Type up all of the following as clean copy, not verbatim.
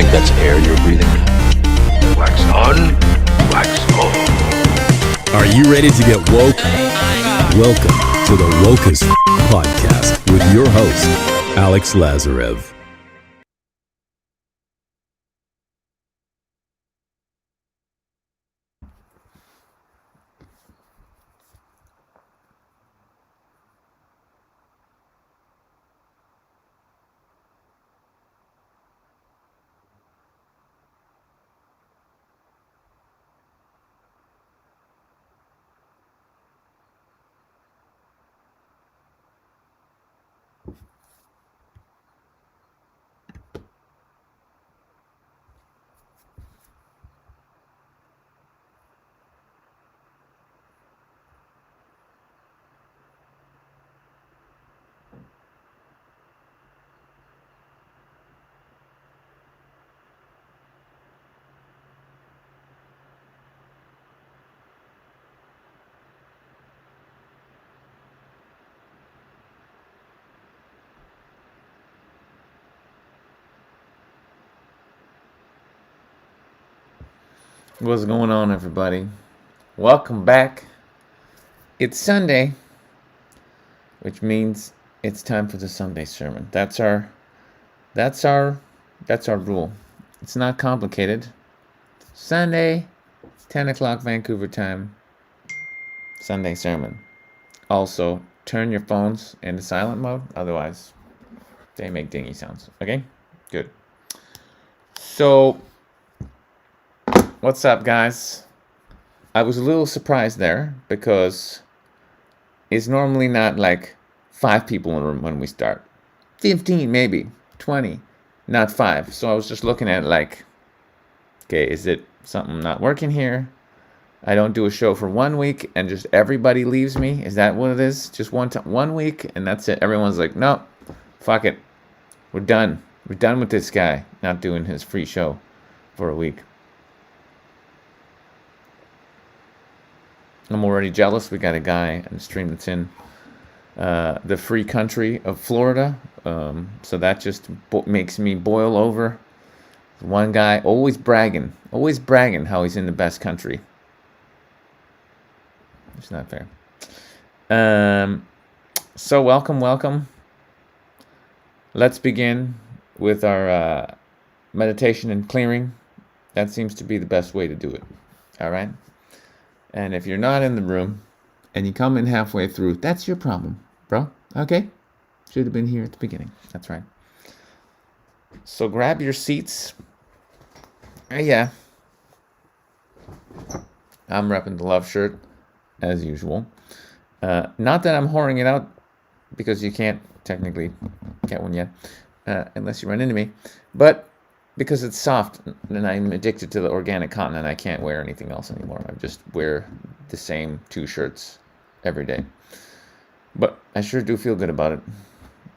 think that's air you're breathing? Wax on, wax off. Are you ready to get woke? Welcome to the Wokest Podcast with your host, Alex Lazarev. What's going on, everybody? Welcome back. It's Sunday, which means it's time for the Sunday sermon. That's our rule. It's not complicated. Sunday, 10 o'clock Vancouver time, Sunday sermon. Also, turn your phones into silent mode, otherwise they make dingy sounds. Okay? Good. So, what's up, guys? I was a little surprised there because it's normally not like 5 people in the room when we start. 15 maybe, 20, not 5. So I was just looking at it like, okay, is it something not working here? I don't do a show for 1 week and just everybody leaves me? Is that what it is? Just 1 week and that's it. Everyone's like, no, fuck it. We're done. We're done with this guy not doing his free show for a week. I'm already jealous. We got a guy on the stream that's in the free country of Florida. So that just makes me boil over. One guy always bragging how he's in the best country. It's not fair. So welcome. Let's begin with our meditation and clearing. That seems to be the best way to do it. All right? And if you're not in the room and you come in halfway through, that's your problem, bro. Okay? Should have been here at the beginning. That's right. So grab your seats. Yeah. I'm repping the love shirt, as usual. Not that I'm whoring it out, because you can't technically get one yet, unless you run into me. But because it's soft and I'm addicted to the organic cotton and I can't wear anything else anymore. I just wear the same 2 shirts every day. But I sure do feel good about it.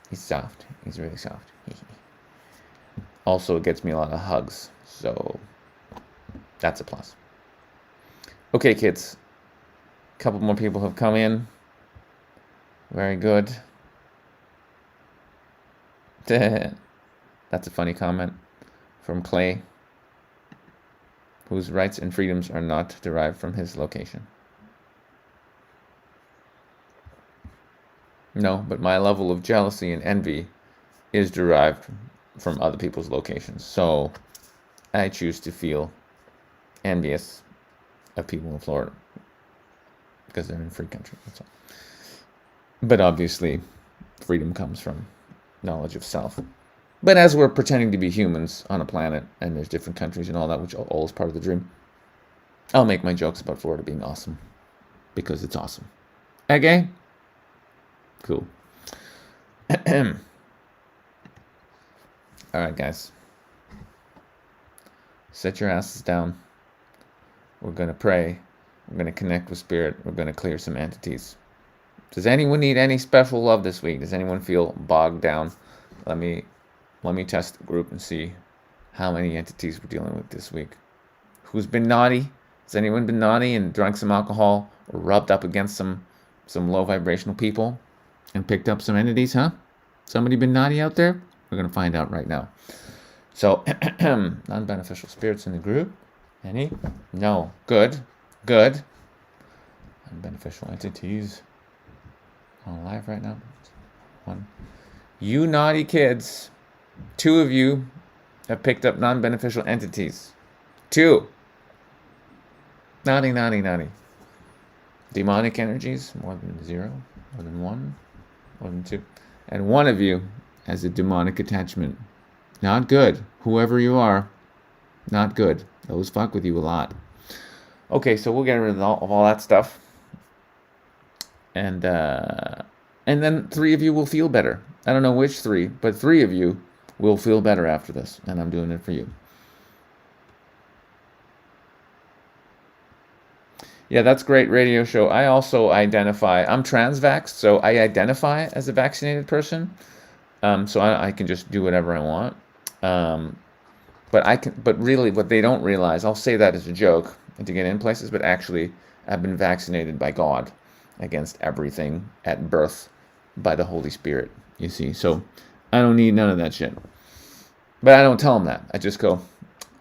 He's soft. He's really soft. Also, it gets me a lot of hugs. So that's a plus. Okay, kids. A couple more people have come in. Very good. That's a funny comment from Clay, whose rights and freedoms are not derived from his location. No, but my level of jealousy and envy is derived from other people's locations. So I choose to feel envious of people in Florida because they're in a free country. That's all. But obviously, freedom comes from knowledge of self. But as we're pretending to be humans on a planet, and there's different countries and all that, which all is part of the dream, I'll make my jokes about Florida being awesome. Because it's awesome. Okay? Cool. Alright, guys. Set your asses down. We're going to pray. We're going to connect with Spirit. We're going to clear some entities. Does anyone need any special love this week? Does anyone feel bogged down? Let me test the group and see how many entities we're dealing with this week. Who's been naughty? Has anyone been naughty and drunk some alcohol or rubbed up against some low vibrational people and picked up some entities, huh? Somebody been naughty out there? We're going to find out right now. So, non-beneficial spirits in the group. Any? No. Good. Good. Non-beneficial entities on live right now. One. You naughty kids. 2 of you have picked up non-beneficial entities. 2. Naughty, naughty, naughty. Demonic energies, more than 0, more than 1, more than 2. And 1 of you has a demonic attachment. Not good. Whoever you are, not good. Those fuck with you a lot. Okay, so we'll get rid of all that stuff. And then 3 of you will feel better. I don't know which 3, but 3 of you will feel better after this. And I'm doing it for you. Yeah, that's great radio show. I also identify, I'm transvaxxed, so I identify as a vaccinated person. So I can just do whatever I want. But really what they don't realize, I'll say that as a joke and to get in places, but actually I've been vaccinated by God against everything at birth by the Holy Spirit, you see. So I don't need none of that shit. But I don't tell them that. I just go,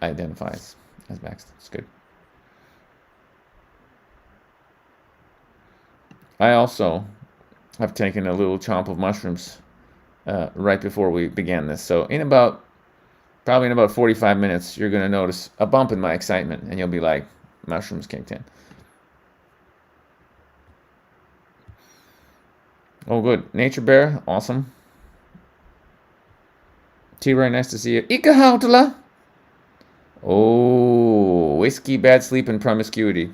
I identify as vaxxed. It's good. I also have taken a little chomp of mushrooms right before we began this. So probably in about 45 minutes, you're going to notice a bump in my excitement, and you'll be like, mushrooms kicked in. Oh, good. Nature Bear, awesome. T-Ray, nice to see you. Ika Hautala. Oh, whiskey, bad sleep, and promiscuity.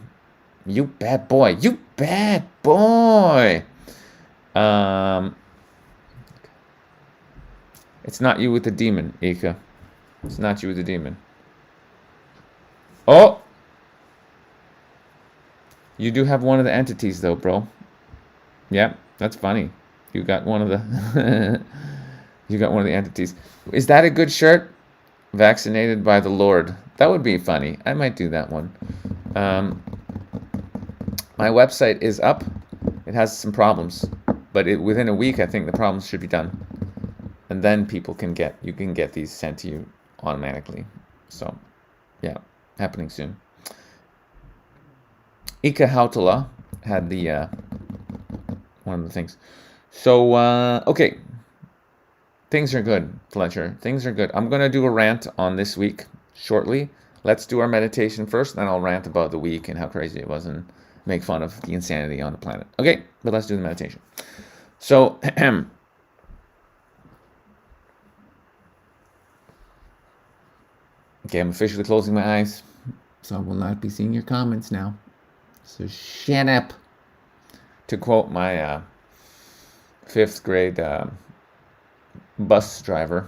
You bad boy. You bad boy. It's not you with the demon, Ika. It's not you with the demon. Oh! You do have one of the entities, though, bro. Yeah, that's funny. You got one of the... you got one of the entities. Is that a good shirt? Vaccinated by the Lord. That would be funny. I might do that one. My website is up. It has some problems. But within a week, I think the problems should be done. And then you can get these sent to you automatically. So, yeah, happening soon. Ika Hautala had one of the things. So, okay. Things are good, Fletcher. Things are good. I'm going to do a rant on this week shortly. Let's do our meditation first, then I'll rant about the week and how crazy it was and make fun of the insanity on the planet. Okay, but let's do the meditation. So, okay, I'm officially closing my eyes, so I will not be seeing your comments now. So shut up. To quote my 5th grade bus driver,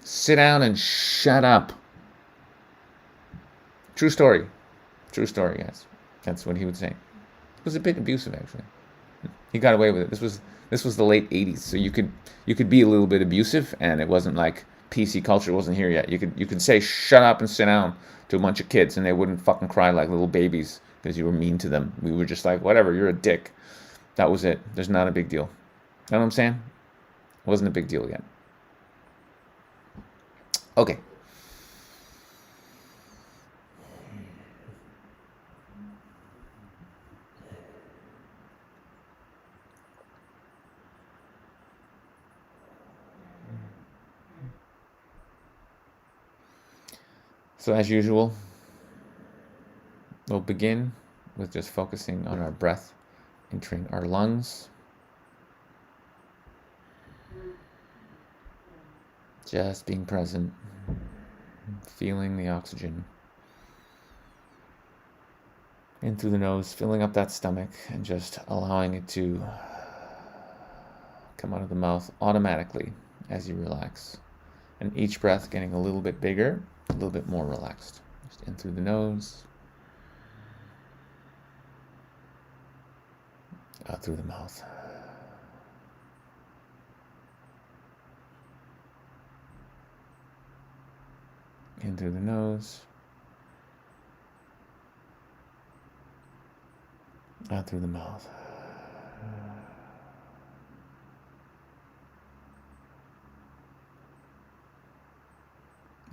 sit down and shut up. True story, guys. That's what he would say. It was a bit abusive, actually. He got away with it. This was the late 80s, so you could be a little bit abusive, and it wasn't like PC culture wasn't here yet. You could say shut up and sit down to a bunch of kids, and they wouldn't fucking cry like little babies because you were mean to them. We were just like, whatever, you're a dick. That was it. There's not a big deal. You know what I'm saying? It wasn't a big deal yet. Okay. So as usual, we'll begin with just focusing on our breath, entering our lungs. Just being present, feeling the oxygen in through the nose, filling up that stomach, and just allowing it to come out of the mouth automatically as you relax. And each breath getting a little bit bigger, a little bit more relaxed. Just in through the nose, out through the mouth. In through the nose, out through the mouth.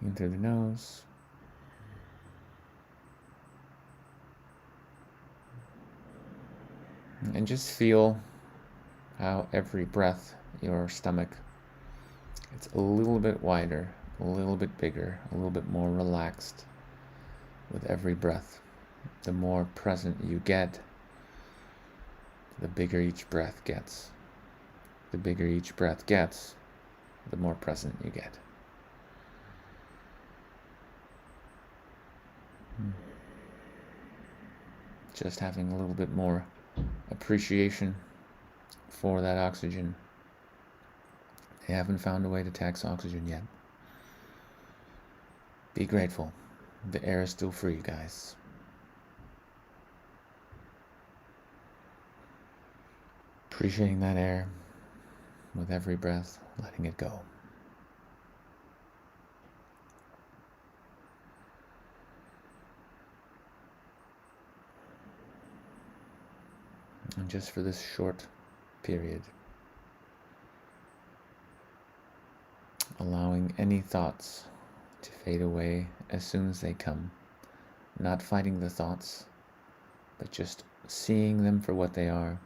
In through the nose. And just feel how every breath, your stomach, it's a little bit wider, a little bit bigger, a little bit more relaxed with every breath. The more present you get, the bigger each breath gets. The bigger each breath gets, the more present you get. Just having a little bit more appreciation for that oxygen. They haven't found a way to tax oxygen yet. Be grateful. The air is still free, guys. Appreciating that air with every breath, letting it go. And just for this short period, allowing any thoughts to fade away as soon as they come. Not fighting the thoughts, but just seeing them for what they are.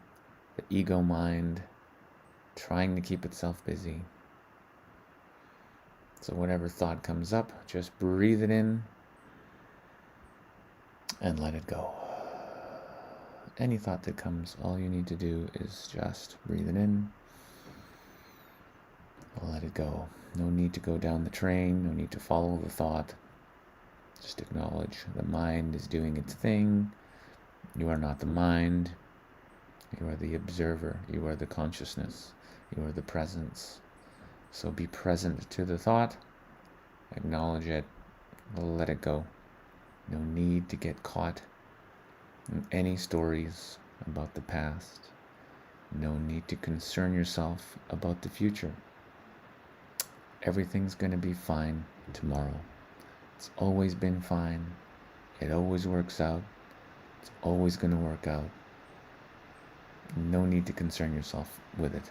The ego mind trying to keep itself busy. So whatever thought comes up, just breathe it in and let it go. Any thought that comes, all you need to do is just breathe it in, let it go. No need to go down the train, no need to follow the thought. Just acknowledge the mind is doing its thing. You are not the mind. You are the observer. You are the consciousness. You are the presence. So be present to the thought. Acknowledge it. Let it go. No need to get caught in any stories about the past. No need to concern yourself about the future. Everything's going to be fine tomorrow. It's always been fine. It always works out. It's always going to work out. No need to concern yourself with it.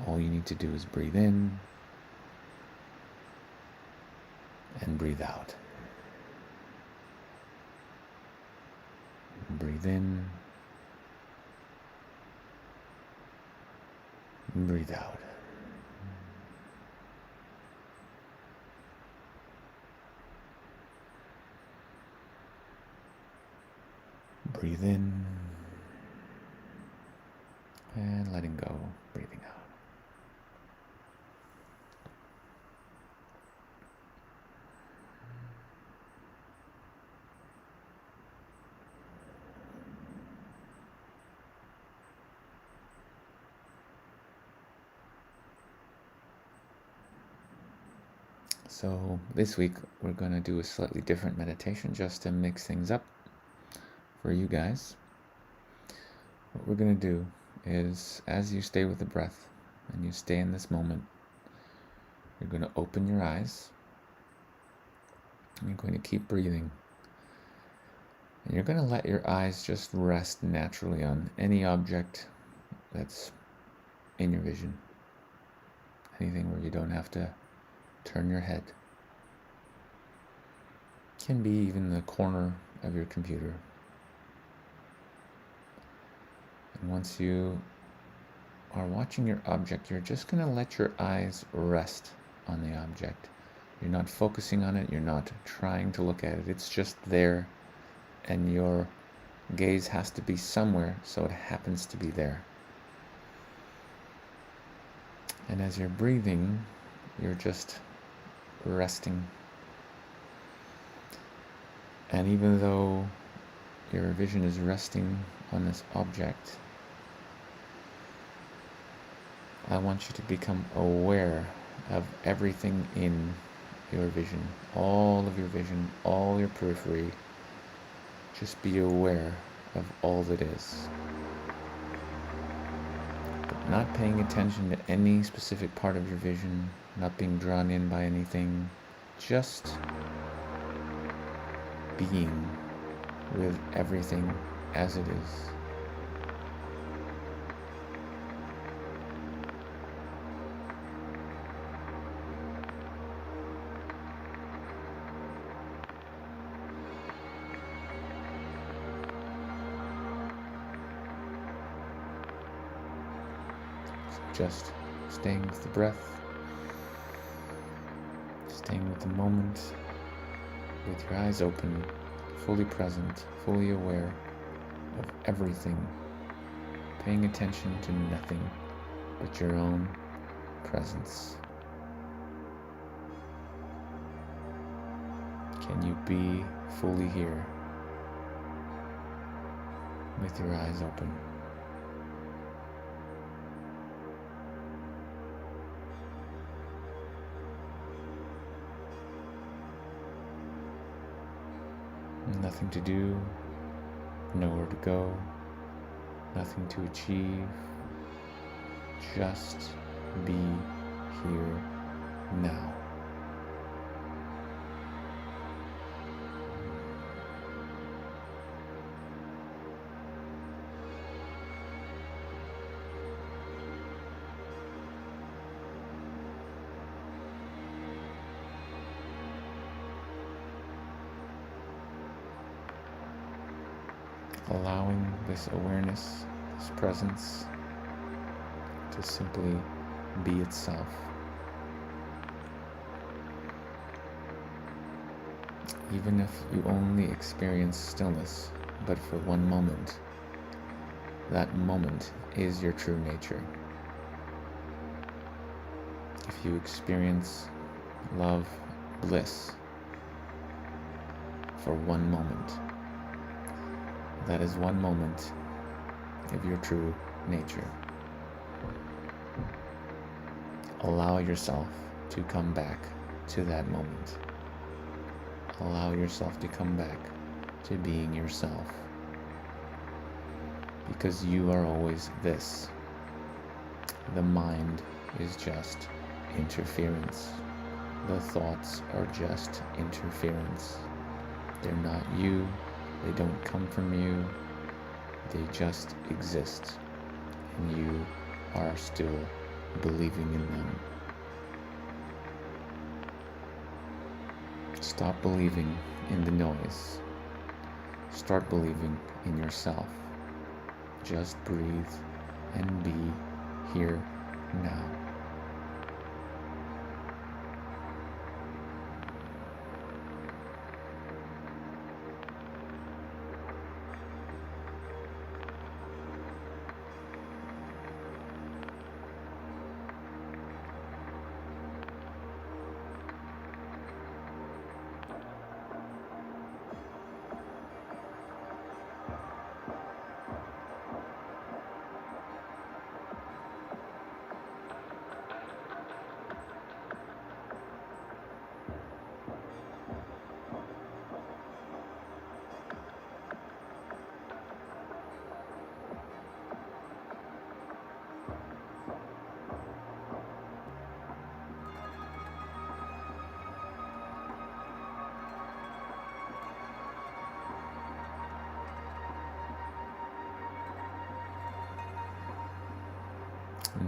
All you need to do is breathe in and breathe out. Breathe in. Breathe out. Breathe in and letting go, breathing out. So this week we're going to do a slightly different meditation just to mix things up for you guys. What we're going to do is, as you stay with the breath and you stay in this moment, you're going to open your eyes and you're going to keep breathing. And you're going to let your eyes just rest naturally on any object that's in your vision. Anything where you don't have to turn your head. Can be even the corner of your computer. And once you are watching your object, you're just going to let your eyes rest on the object. You're not focusing on it. You're not trying to look at it. It's just there, and your gaze has to be somewhere, so it happens to be there. And as you're breathing, you're just resting. And even though your vision is resting on this object, I want you to become aware of everything in your vision, all of your vision, all your periphery. Just be aware of all that is. But not paying attention to any specific part of your vision, not being drawn in by anything, just being with everything as it is. just staying with the breath, staying with the moment, with your eyes open, fully present, fully aware of everything, paying attention to nothing but your own presence. Can you be fully here with your eyes open? Nothing to do, nowhere to go, nothing to achieve, just be here now. Allowing this awareness, this presence, to simply be itself. Even if you only experience stillness, but for one moment, that moment is your true nature. If you experience love, bliss, for one moment, that is one moment of your true nature. Allow yourself to come back to that moment. Allow yourself to come back to being yourself. Because you are always this. The mind is just interference. The thoughts are just interference. They're not you. They don't come from you, they just exist, and you are still believing in them. Stop believing in the noise. Start believing in yourself. Just breathe and be here now.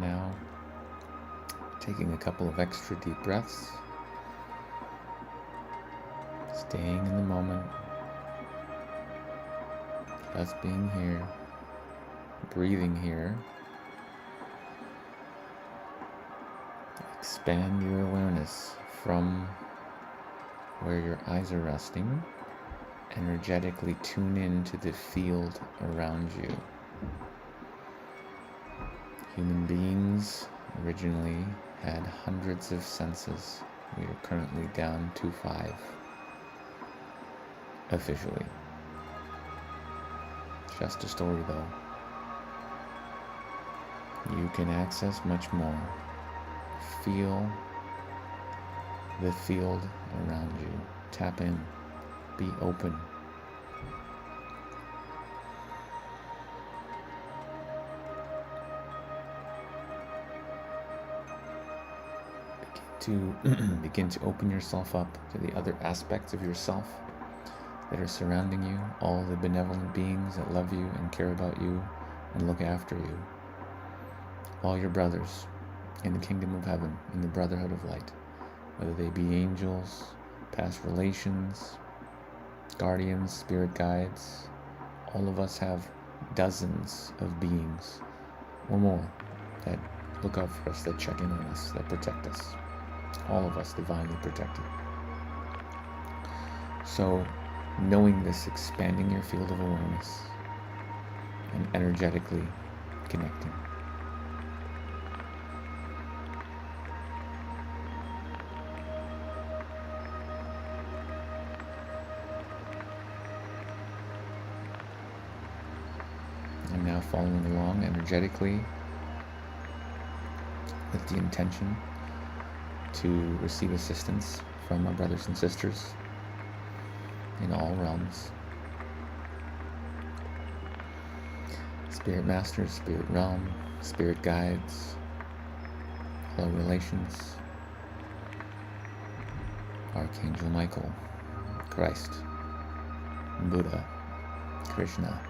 Now, taking a couple of extra deep breaths, staying in the moment, just being here, breathing here. Expand your awareness from where your eyes are resting. Energetically tune in to the field around you. Human beings originally had hundreds of senses. We are currently down to 5. Officially. Just a story though. You can access much more. Feel the field around you. Tap in. Be open. Begin to open yourself up to the other aspects of yourself that are surrounding you, all the benevolent beings that love you and care about you and look after you, all your brothers in the kingdom of heaven, in the brotherhood of light, whether they be angels, past relations, guardians, spirit guides. All of us have dozens of beings or more that look out for us, that check in on us, that protect us. All of us divinely protected. So, knowing this, expanding your field of awareness and energetically connecting. I'm now following along energetically with the intention to receive assistance from my brothers and sisters in all realms. Spirit masters, spirit realm, spirit guides, hello relations, Archangel Michael, Christ, Buddha, Krishna.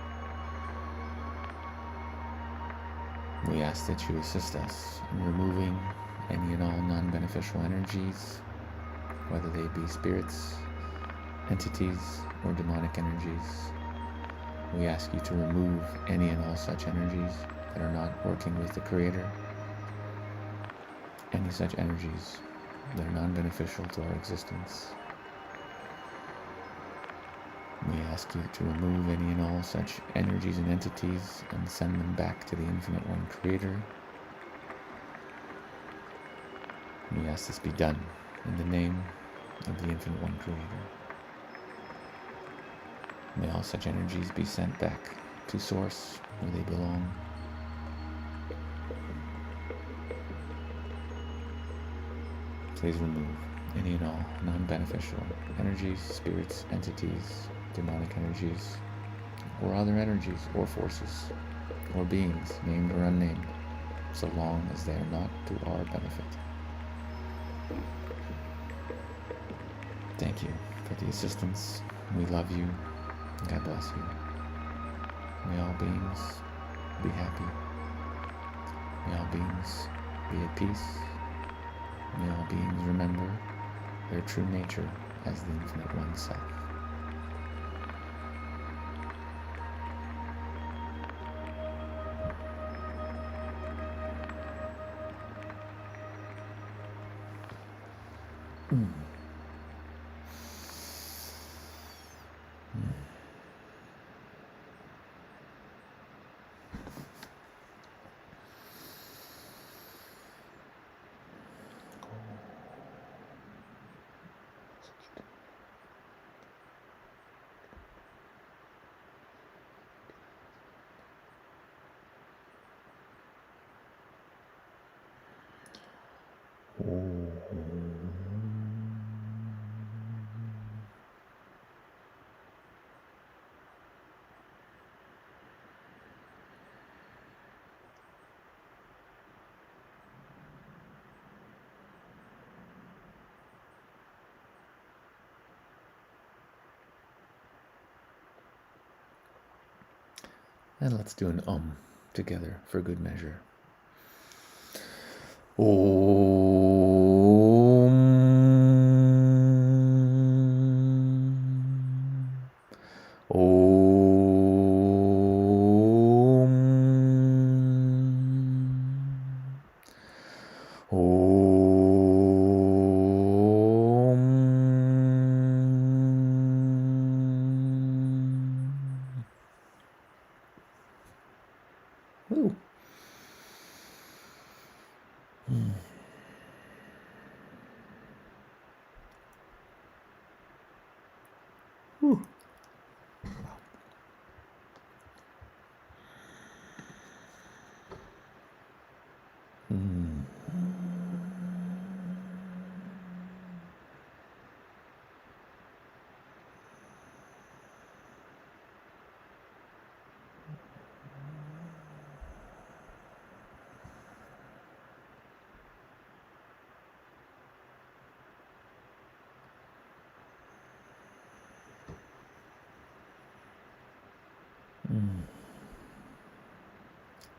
We ask that you assist us in removing any and all non-beneficial energies, whether they be spirits, entities, or demonic energies. We ask you to remove any and all such energies that are not working with the Creator, any such energies that are non-beneficial to our existence. We ask you to remove any and all such energies and entities and send them back to the Infinite One Creator. We ask this be done in the name of the Infinite One Creator. May all such energies be sent back to Source where they belong. Please remove any and all non-beneficial energies, spirits, entities, demonic energies, or other energies or forces or beings, named or unnamed, so long as they are not to our benefit. Thank you for the assistance. We love you. God bless you. May all beings be happy. May all beings be at peace. May all beings remember their true nature as the Infinite One Self. And let's do an together for good measure. Ooh. Ooh.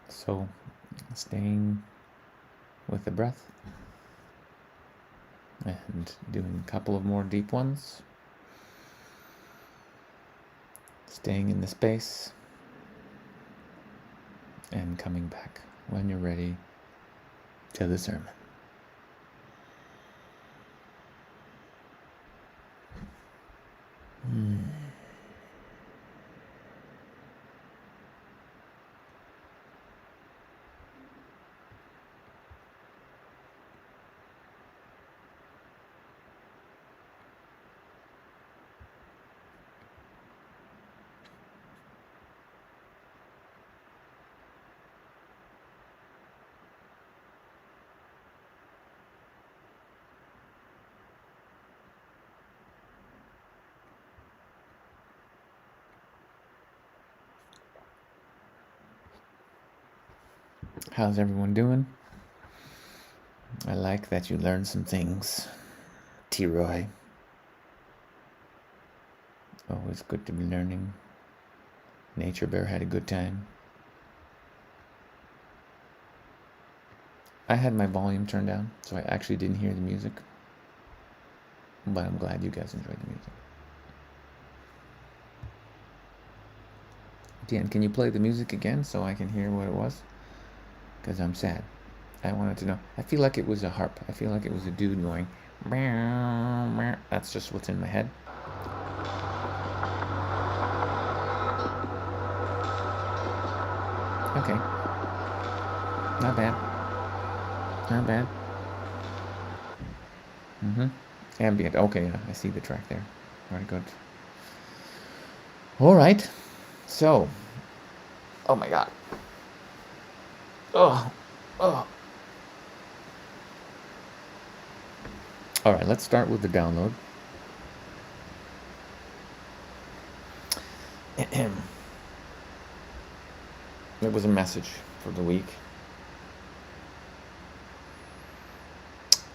So, staying with the breath and doing a couple of more deep ones. Staying in the space and coming back. When you're ready, to the sermon. How's everyone doing? I like that you learned some things, T-Roy. Always good to be learning. Nature Bear had a good time. I had my volume turned down, so I actually didn't hear the music. But I'm glad you guys enjoyed the music. Dan, can you play the music again so I can hear what it was? Because I'm sad. I wanted to know. I feel like it was a harp. I feel like it was a dude going, meow, meow. That's just what's in my head. Okay. Not bad. Not bad. Ambient. Okay, yeah, I see the track there. Very good. All right. So. Oh my God. Oh. All right, let's start with the download. It was a message for the week.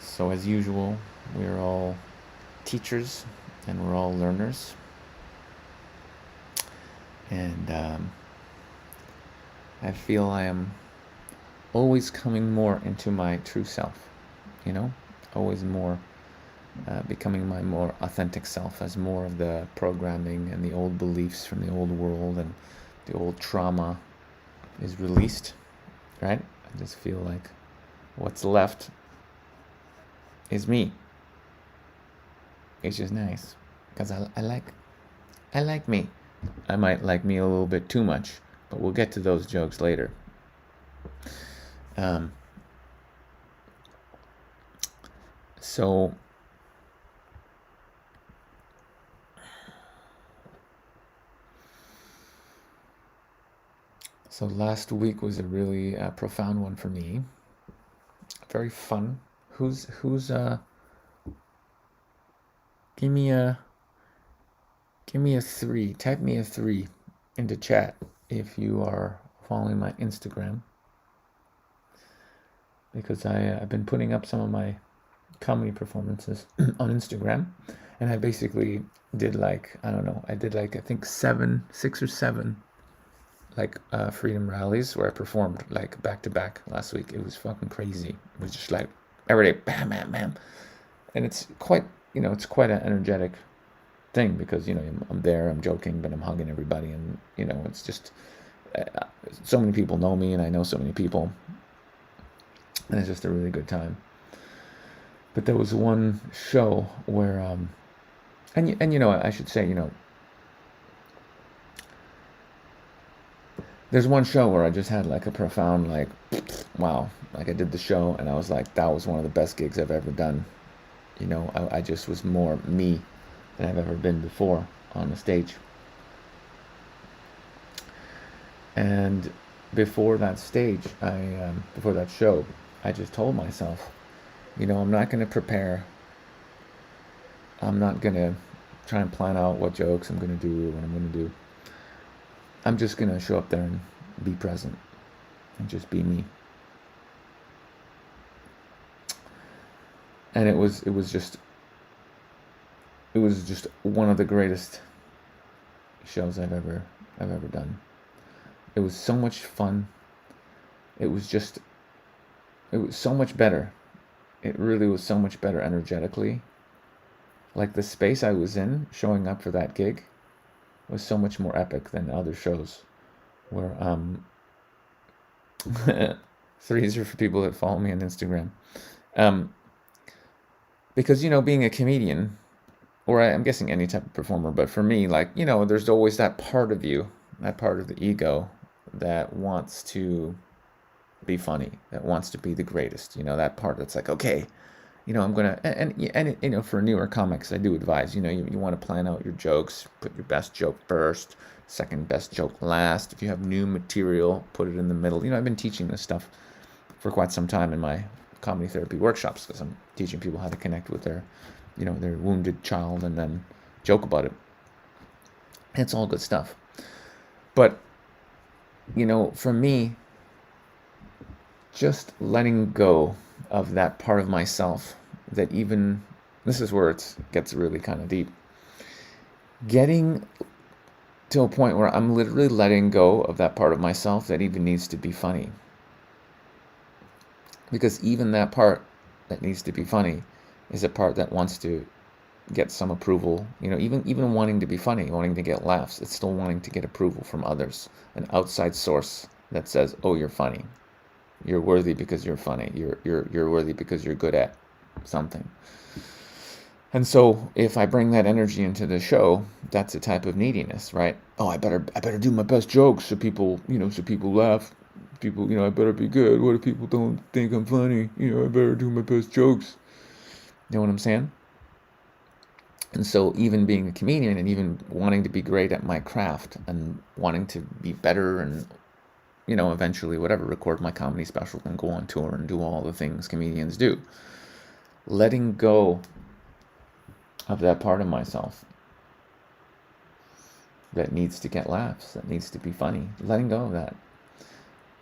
So as usual, we're all teachers and we're all learners. And I feel I am always coming more into my true self, always more becoming my more authentic self as more of the programming and the old beliefs from the old world and the old trauma is released, right? I just feel like what's left is me. It's just nice because I like me. I might like me a little bit too much, but we'll get to those jokes later. So last week was a really profound one for me. Very fun. Who's give me a 3. Type me a 3 into chat if you are following my Instagram. Because I've been putting up some of my comedy performances on Instagram. And I basically did I think 6 or 7 freedom rallies where I performed back to back last week. It was fucking crazy. It was just every day, bam, bam, bam. And it's quite an energetic thing because, I'm there, I'm joking, but I'm hugging everybody. And, it's just, so many people know me and I know so many people. And it's just a really good time. But there was one show where, I should say, there's one show where I just had a profound, wow. I did the show and I was like, that was one of the best gigs I've ever done. I just was more me than I've ever been before on the stage. And before that stage, before that show, I just told myself, I'm not going to prepare. I'm not going to try and plan out what jokes I'm going to do, what I'm going to do. I'm just going to show up there and be present and just be me. And it was just one of the greatest shows I've ever done. It was so much fun. It was so much better. It really was so much better energetically. The space I was in showing up for that gig was so much more epic than other shows where Threes are for people that follow me on Instagram. Because, being a comedian, or I'm guessing any type of performer, but for me, like, there's always that part of you, that part of the ego that wants to be funny, that wants to be the greatest, that part that's like, okay, I'm gonna, and for newer comics, I do advise, you want to plan out your jokes, put your best joke first, second best joke last. If you have new material, put it in the middle. I've been teaching this stuff for quite some time in my comedy therapy workshops, because I'm teaching people how to connect with their wounded child and then joke about it. It's all good stuff. But, for me, just letting go of that part of myself that even, this is where it gets really kind of deep, getting to a point where I'm literally letting go of that part of myself that even needs to be funny. Because even that part that needs to be funny is a part that wants to get some approval. Even wanting to be funny, wanting to get laughs, it's still wanting to get approval from others, an outside source that says, "Oh, you're funny. You're worthy because you're funny. You're worthy because you're good at something." And so, if I bring that energy into the show, that's a type of neediness, right? Oh, I better do my best jokes so people laugh. People, I better be good. What if people don't think I'm funny? I better do my best jokes. You know what I'm saying? And so even being a comedian and even wanting to be great at my craft and wanting to be better and, eventually record my comedy special and go on tour and do all the things comedians do. Letting go of that part of myself that needs to get laughs, that needs to be funny. Letting go of that.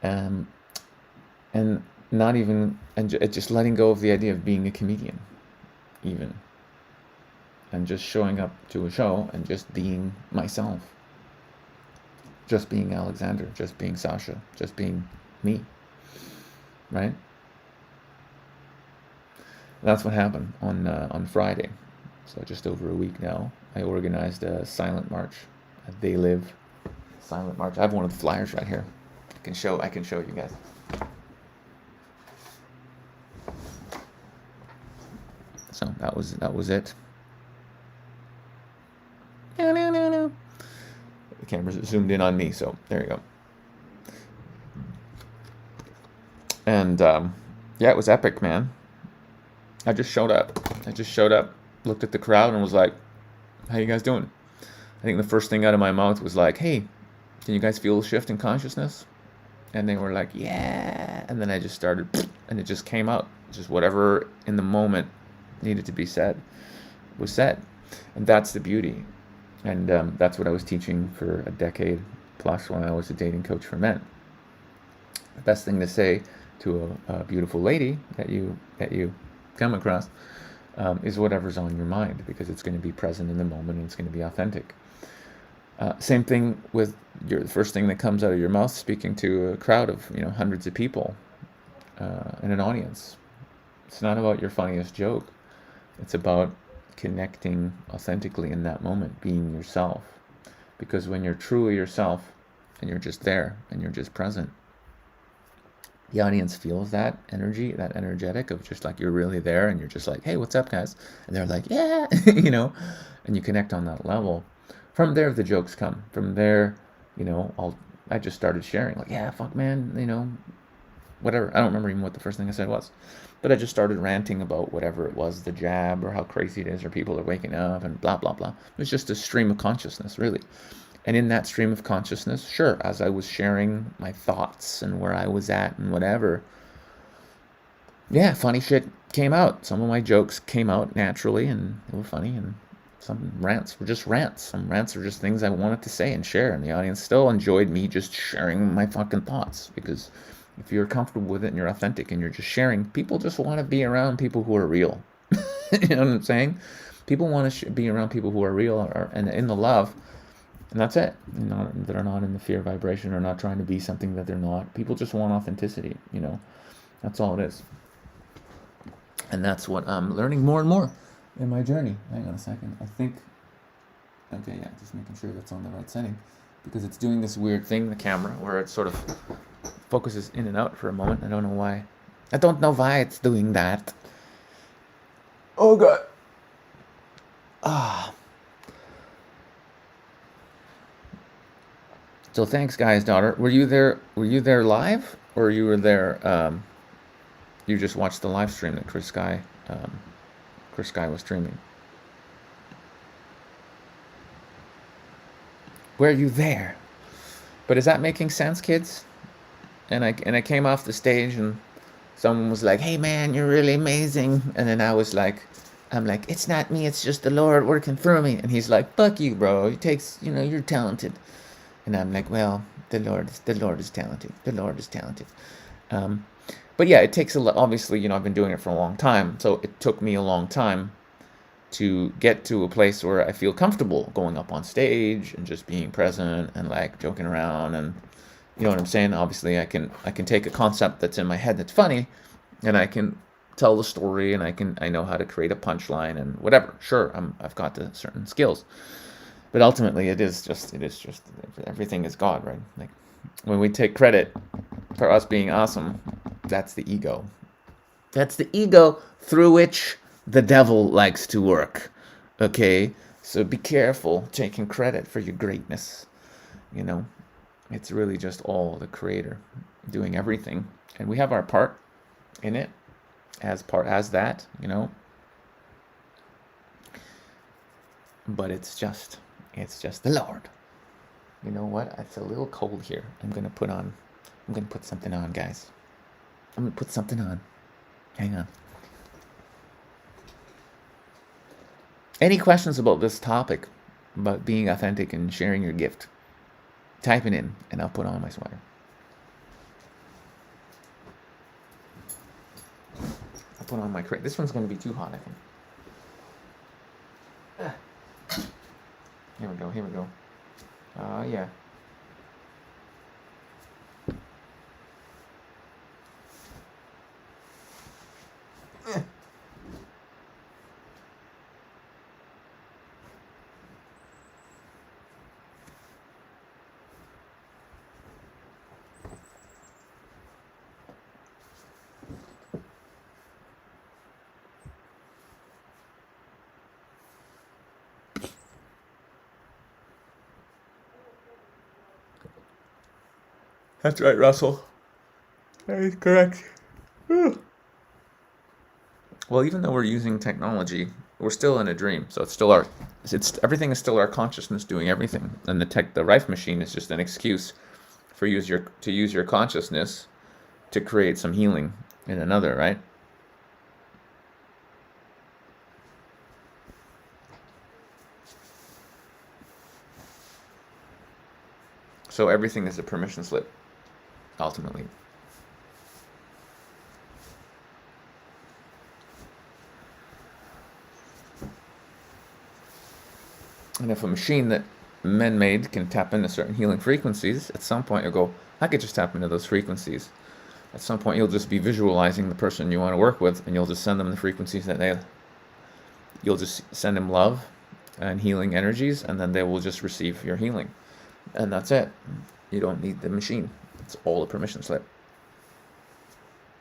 And not even, and just letting go of the idea of being a comedian, even. And just showing up to a show and just being myself. Just being Alexander, just being Sasha, just being me. Right? That's what happened on Friday. So just over a week now, I organized a silent march. They Live silent march. I have one of the flyers right here. I can show you guys. So that was it. The camera's zoomed in on me, so there you go. And it was epic, man. I just showed up, looked at the crowd and was like, "How you guys doing?" I think the first thing out of my mouth was like, "Hey, can you guys feel a shift in consciousness?" And they were like, "Yeah." And then I just started, and it just came out. Just whatever in the moment needed to be said was said. And that's the beauty. And that's what I was teaching for a decade plus when I was a dating coach for men. The best thing to say to a beautiful lady that you come across is whatever's on your mind, because it's going to be present in the moment and it's going to be authentic. Same thing with the first thing that comes out of your mouth, speaking to a crowd of hundreds of people in an audience. It's not about your funniest joke. It's about connecting authentically in that moment, being yourself. Because when you're truly yourself and you're just there and you're just present, the audience feels that energy, that energetic of just like you're really there and you're just like, "Hey, what's up, guys?" And they're like, "Yeah," and you connect on that level. From there, the jokes come. From there, I just started sharing, like, "Yeah, fuck, man," whatever. I don't remember even what the first thing I said was. But I just started ranting about whatever it was, the jab or how crazy it is, or people are waking up and blah, blah, blah. It was just a stream of consciousness, really. And in that stream of consciousness, sure, as I was sharing my thoughts and where I was at and whatever, funny shit came out. Some of my jokes came out naturally and they were funny, and some rants were just rants. Some rants were just things I wanted to say and share, and the audience still enjoyed me just sharing my fucking thoughts, because if you're comfortable with it and you're authentic and you're just sharing, people just want to be around people who are real. You know what I'm saying? People want to be around people who are real and in the love, and that's it. That are not in the fear vibration or not trying to be something that they're not. People just want authenticity, That's all it is. And that's what I'm learning more and more in my journey. Hang on a second. I think, okay, just making sure that's on the right setting, because it's doing this weird thing, the camera, where it's sort of focuses in and out for a moment. I don't know why. I don't know why it's doing that. Oh god. So thanks, guys, daughter. Were you there? Were you there live, or you were there? You just watched the live stream that Chris Sky was streaming. Were you there? But is that making sense, kids? And I came off the stage and someone was like, "Hey man, you're really amazing." And then I'm like, "It's not me, it's just the Lord working through me." And he's like, "Fuck you, bro. It takes, you're talented." And I'm like, "Well, the Lord is talented. The Lord is talented." But yeah, it takes a lot. Obviously, I've been doing it for a long time, so it took me a long time to get to a place where I feel comfortable going up on stage and just being present and like joking around, and you know what I'm saying. Obviously, I can take a concept that's in my head that's funny, and I can tell the story, and I know how to create a punchline and whatever. Sure, I've got the certain skills, but ultimately, it is just everything is God, right? Like when we take credit for us being awesome, that's the ego. That's the ego through which the devil likes to work. Okay, so be careful taking credit for your greatness. It's really just all the Creator doing everything, and we have our part in it as that. But it's just the Lord. You know what? It's a little cold here. I'm gonna put something on, guys. I'm gonna put something on. Hang on. Any questions about this topic, about being authentic and sharing your gift? Type it in, and I'll put on my sweater. I'll put on my crate. This one's going to be too hot, I think. Here we go. Yeah. That's right, Russell. That is correct. Well, even though we're using technology, we're still in a dream. So it's everything is still our consciousness doing everything, and the Rife machine is just an excuse for to use your consciousness to create some healing in another, right? So everything is a permission slip, ultimately. And if a machine that men made can tap into certain healing frequencies, at some point you'll go, I could just tap into those frequencies. At some point you'll just be visualizing the person you want to work with, and you'll just send them the frequencies you'll just send them love and healing energies, and then they will just receive your healing. And that's it. You don't need the machine. It's all a permission slip.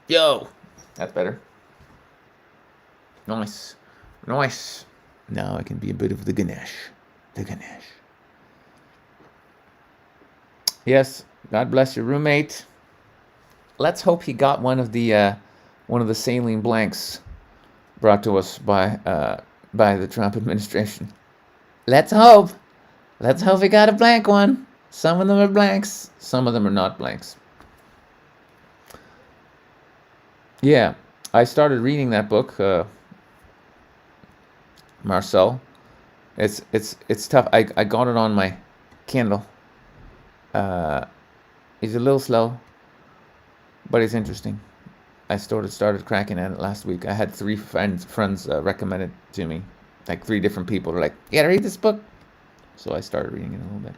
Yo! That's better. Nice. Now I can be a bit of the Ganesh. Yes, God bless your roommate. Let's hope he got one of the saline blanks brought to us by the Trump administration. Let's hope he got a blank one. Some of them are blanks, some of them are not blanks. Yeah, I started reading that book, Marcel. It's tough. I got it on my Kindle. It's a little slow, but it's interesting. I started cracking at it last week. I had 3 friends recommend it to me. Like 3 different people were like, "You gotta read this book." So I started reading it a little bit.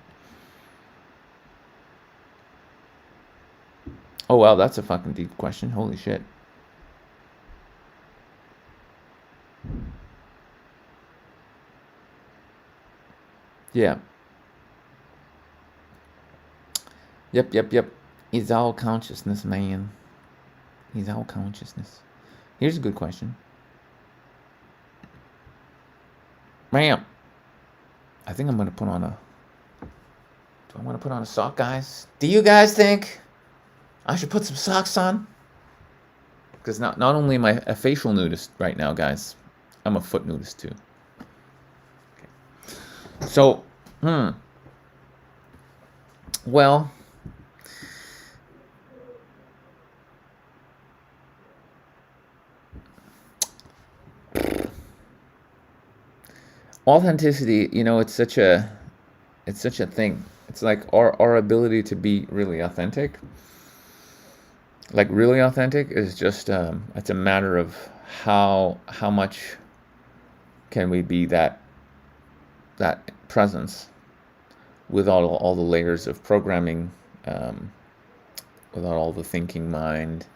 Oh wow, that's a fucking deep question. Holy shit. Yeah. Yep. He's all consciousness, man. He's all consciousness. Here's a good question. Ma'am, I think I'm going to put on a... Do I want to put on a sock, guys? Do you guys think I should put some socks on? Because not only am I a facial nudist right now, guys, I'm a foot nudist too. Okay. So, well, authenticity, it's such a thing. It's like our ability to be really authentic. Like really authentic is just it's a matter of how much can we be that presence without all the layers of programming, without all the thinking mind,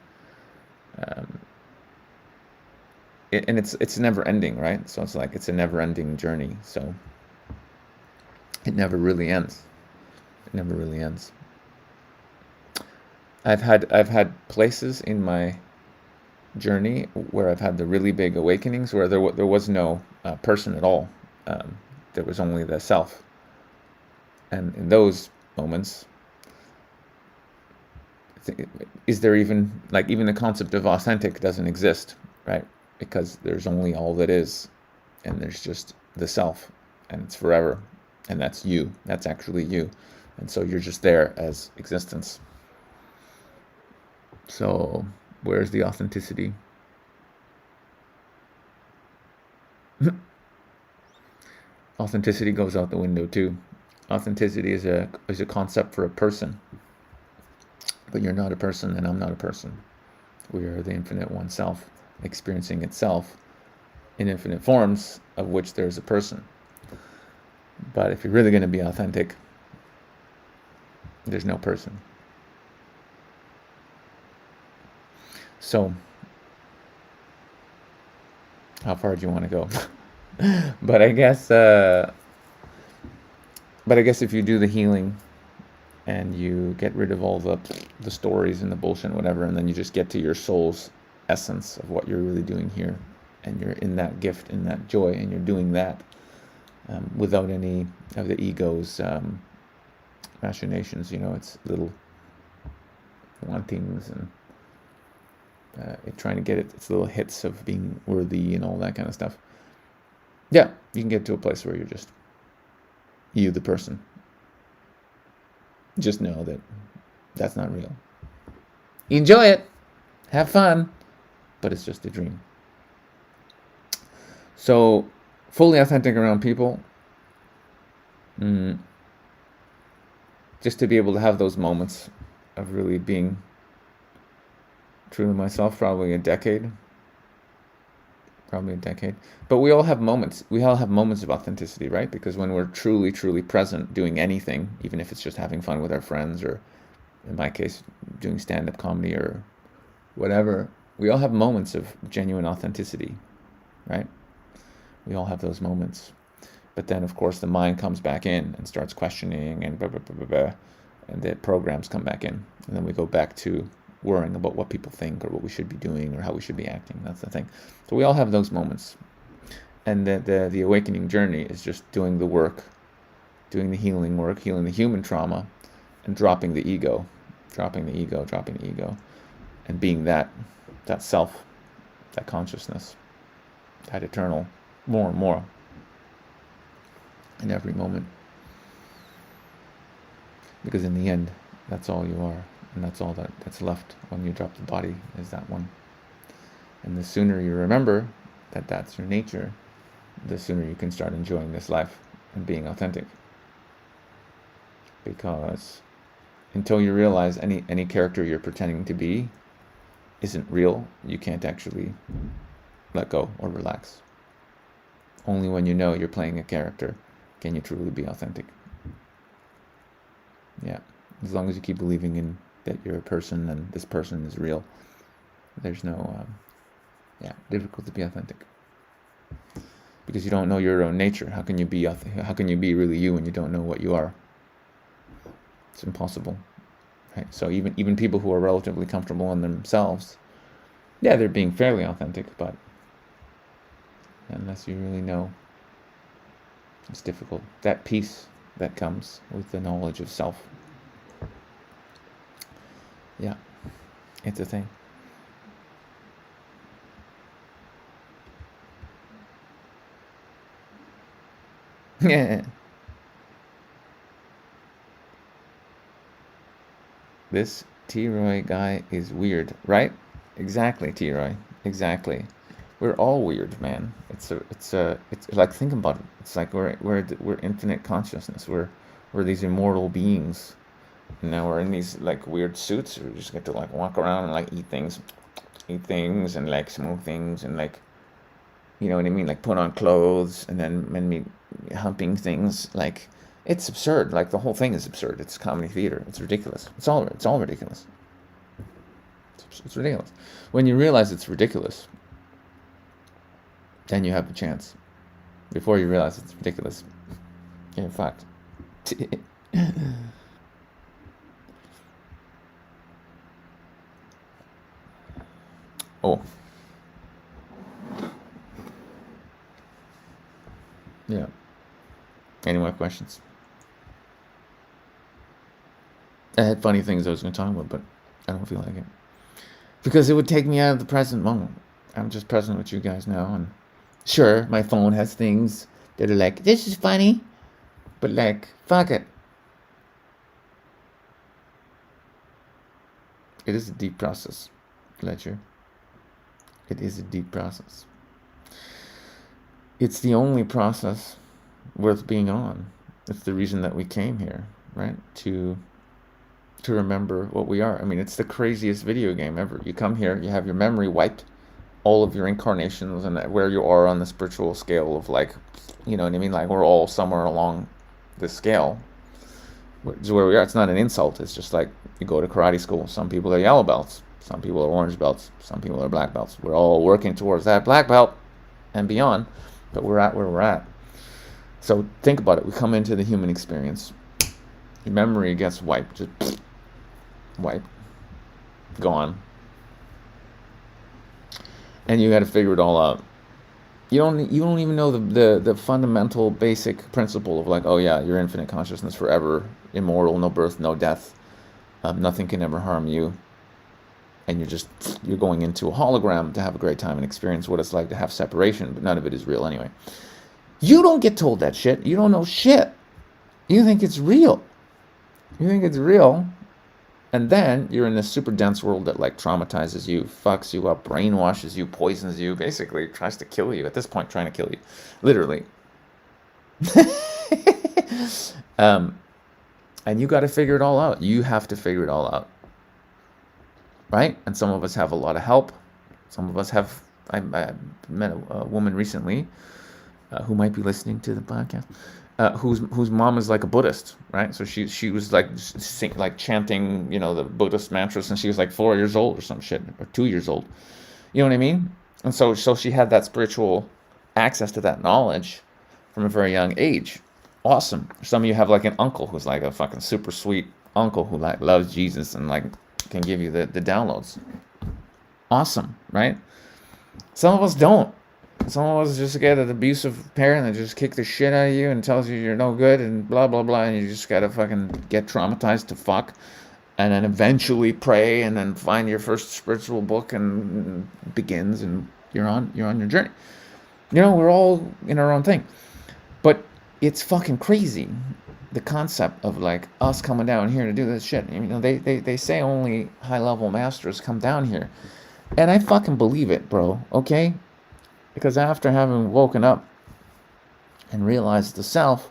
and it's never ending, right? So it's a never ending journey. So it never really ends. It never really ends. I've had places in my journey where I've had the really big awakenings where there was no person at all. There was only the self. And in those moments, is there even the concept of authentic doesn't exist, right? Because there's only all that is, and there's just the self, and it's forever, and that's you. That's actually you, and so you're just there as existence. So, where's the authenticity? Authenticity goes out the window too. Authenticity is a concept for a person. But you're not a person, and I'm not a person. We are the infinite one self, experiencing itself in infinite forms, of which there's a person. But if you're really going to be authentic, there's no person. So, how far do you want to go? But I guess if you do the healing and you get rid of all the stories and the bullshit and whatever, and then you just get to your soul's essence of what you're really doing here, and you're in that gift, in that joy, and you're doing that without any of the ego's machinations, it's little wantings and trying to get its little hits of being worthy and all that kind of stuff. Yeah, you can get to a place where you're just you, the person. Just know that that's not real. Enjoy it, have fun, but it's just a dream. So, fully authentic around people, just to be able to have those moments of really being truly myself, probably a decade. But we all have moments. We all have moments of authenticity, right? Because when we're truly, truly present doing anything, even if it's just having fun with our friends, or in my case, doing stand-up comedy or whatever, we all have moments of genuine authenticity, right? We all have those moments. But then, of course, the mind comes back in and starts questioning and blah, blah, blah, blah, blah, and the programs come back in. And then we go back to worrying about what people think or what we should be doing or how we should be acting. That's the thing. So we all have those moments. And the awakening journey is just doing the work, doing the healing work, healing the human trauma, and dropping the ego, and being that self, that consciousness, that eternal, more and more in every moment. Because in the end, that's all you are. And that's all that's left when you drop the body, is that one. And the sooner you remember that that's your nature, the sooner you can start enjoying this life and being authentic. Because until you realize any character you're pretending to be isn't real, you can't actually let go or relax. Only when you know you're playing a character can you truly be authentic. Yeah, as long as you keep believing in that you're a person and this person is real, there's no difficult to be authentic, because you don't know your own nature. How can you be really you when you don't know what you are? It's impossible. Right? So even people who are relatively comfortable in themselves, yeah, they're being fairly authentic, but unless you really know, it's difficult. That peace that comes with the knowledge of self. Yeah, it's a thing. Yeah. This T-Roy guy is weird, right? Exactly, T-Roy. Exactly. We're all weird, man. It's like, think about it. It's like we're infinite consciousness. We're these immortal beings. And now we're in these like weird suits. We just get to like walk around and like eat things and like smoke things and like, you know what I mean? Like put on clothes and then me humping things. Like it's absurd. Like the whole thing is absurd. It's comedy theater. It's ridiculous. It's all ridiculous. It's ridiculous. When you realize it's ridiculous, then you have the chance. Before you realize it's ridiculous, you're fucked. Oh. Yeah. Any more questions? I had funny things I was going to talk about, but I don't feel like it. Because it would take me out of the present moment. I'm just present with you guys now. And sure, my phone has things that are like, this is funny. But like, fuck it. It is a deep process, Fletcher. It is a deep process. It's the only process worth being on. It's the reason that we came here, right? To remember what we are. I mean, it's the craziest video game ever. You come here, you have your memory wiped, all of your incarnations and where you are on the spiritual scale of like, you know what I mean? Like we're all somewhere along the scale. Which is where we are. It's not an insult. It's just like you go to karate school. Some people are yellow belts. Some people are orange belts. Some people are black belts. We're all working towards that black belt and beyond, but we're at where we're at. So think about it. We come into the human experience. Your memory gets wiped. Just wiped. Gone. And you got to figure it all out. You don't even know the fundamental basic principle of like, oh yeah, you're infinite consciousness forever, immortal, no birth, no death, nothing can ever harm you, and you're going into a hologram to have a great time and experience what it's like to have separation, but none of it is real anyway. You don't get told that shit. You don't know shit. You think it's real. And then you're in this super dense world that like traumatizes you, fucks you up, brainwashes you, poisons you, basically tries to kill you. At this point, trying to kill you, literally. And you got to figure it all out. You have to figure it all out, right? And some of us have a lot of help. Some of us have. I met a woman recently who might be listening to the podcast. Whose mom is like a Buddhist, right? So she was like chanting, you know, the Buddhist mantras, and she was like 4 years old or some shit, or 2 years old. You know what I mean? And so she had that spiritual access to that knowledge from a very young age. Awesome. Some of you have like an uncle who's like a fucking super sweet uncle who like loves Jesus and like can give you the downloads. Awesome, right? Some of us don't. Some of us just get an abusive parent that just kicks the shit out of you and tells you you're no good and blah, blah, blah. And you just got to fucking get traumatized to fuck. And then eventually pray and then find your first spiritual book and begins and you're on your journey. You know, we're all in our own thing. But it's fucking crazy, the concept of like us coming down here to do this shit. You know, they say only high-level masters come down here. And I fucking believe it, bro, okay? Because after having woken up and realized the self,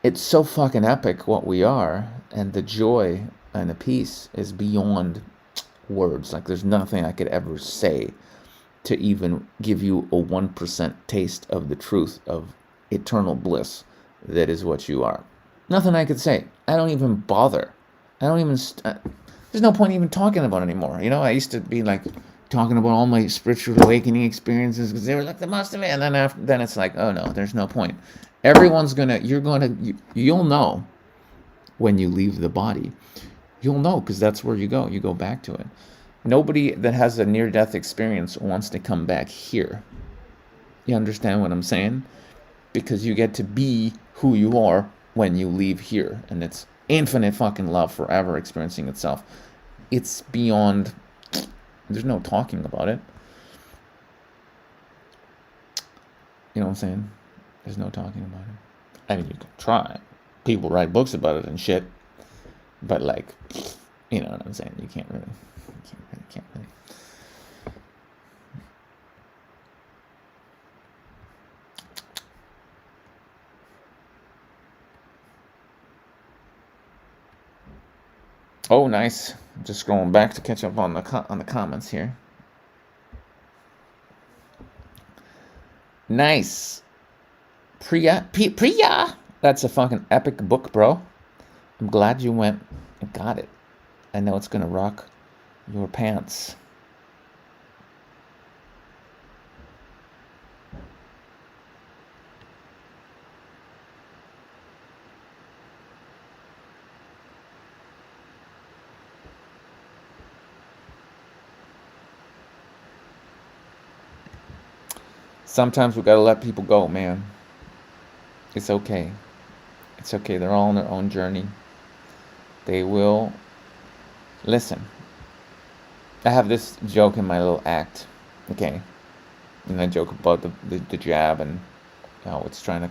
it's so fucking epic what we are, and the joy and the peace is beyond words. Like there's nothing I could ever say to even give you a 1% taste of the truth of eternal bliss that is what you are. Nothing I could say. I don't even bother. I don't even... there's no point even talking about it anymore. You know, I used to be like... talking about all my spiritual awakening experiences because they were like the most of it, and then it's like, oh no, there's no point. You'll know when you leave the body. You'll know, because that's where you go. You go back to it. Nobody that has a near-death experience wants to come back here. You understand what I'm saying? Because you get to be who you are when you leave here. And it's infinite fucking love forever experiencing itself. It's beyond... There's no talking about it. You know what I'm saying? There's no talking about it. I mean, you can try. People write books about it and shit. But, like, you know what I'm saying? You can't really. Oh, nice. Just scrolling back to catch up on the comments here. Nice. Priya. That's a fucking epic book, bro. I'm glad you went and got it. I know it's gonna rock your pants. Sometimes we gotta let people go, man. It's okay. It's okay. They're all on their own journey. They will listen. I have this joke in my little act, okay? And I joke about the jab and how it's trying to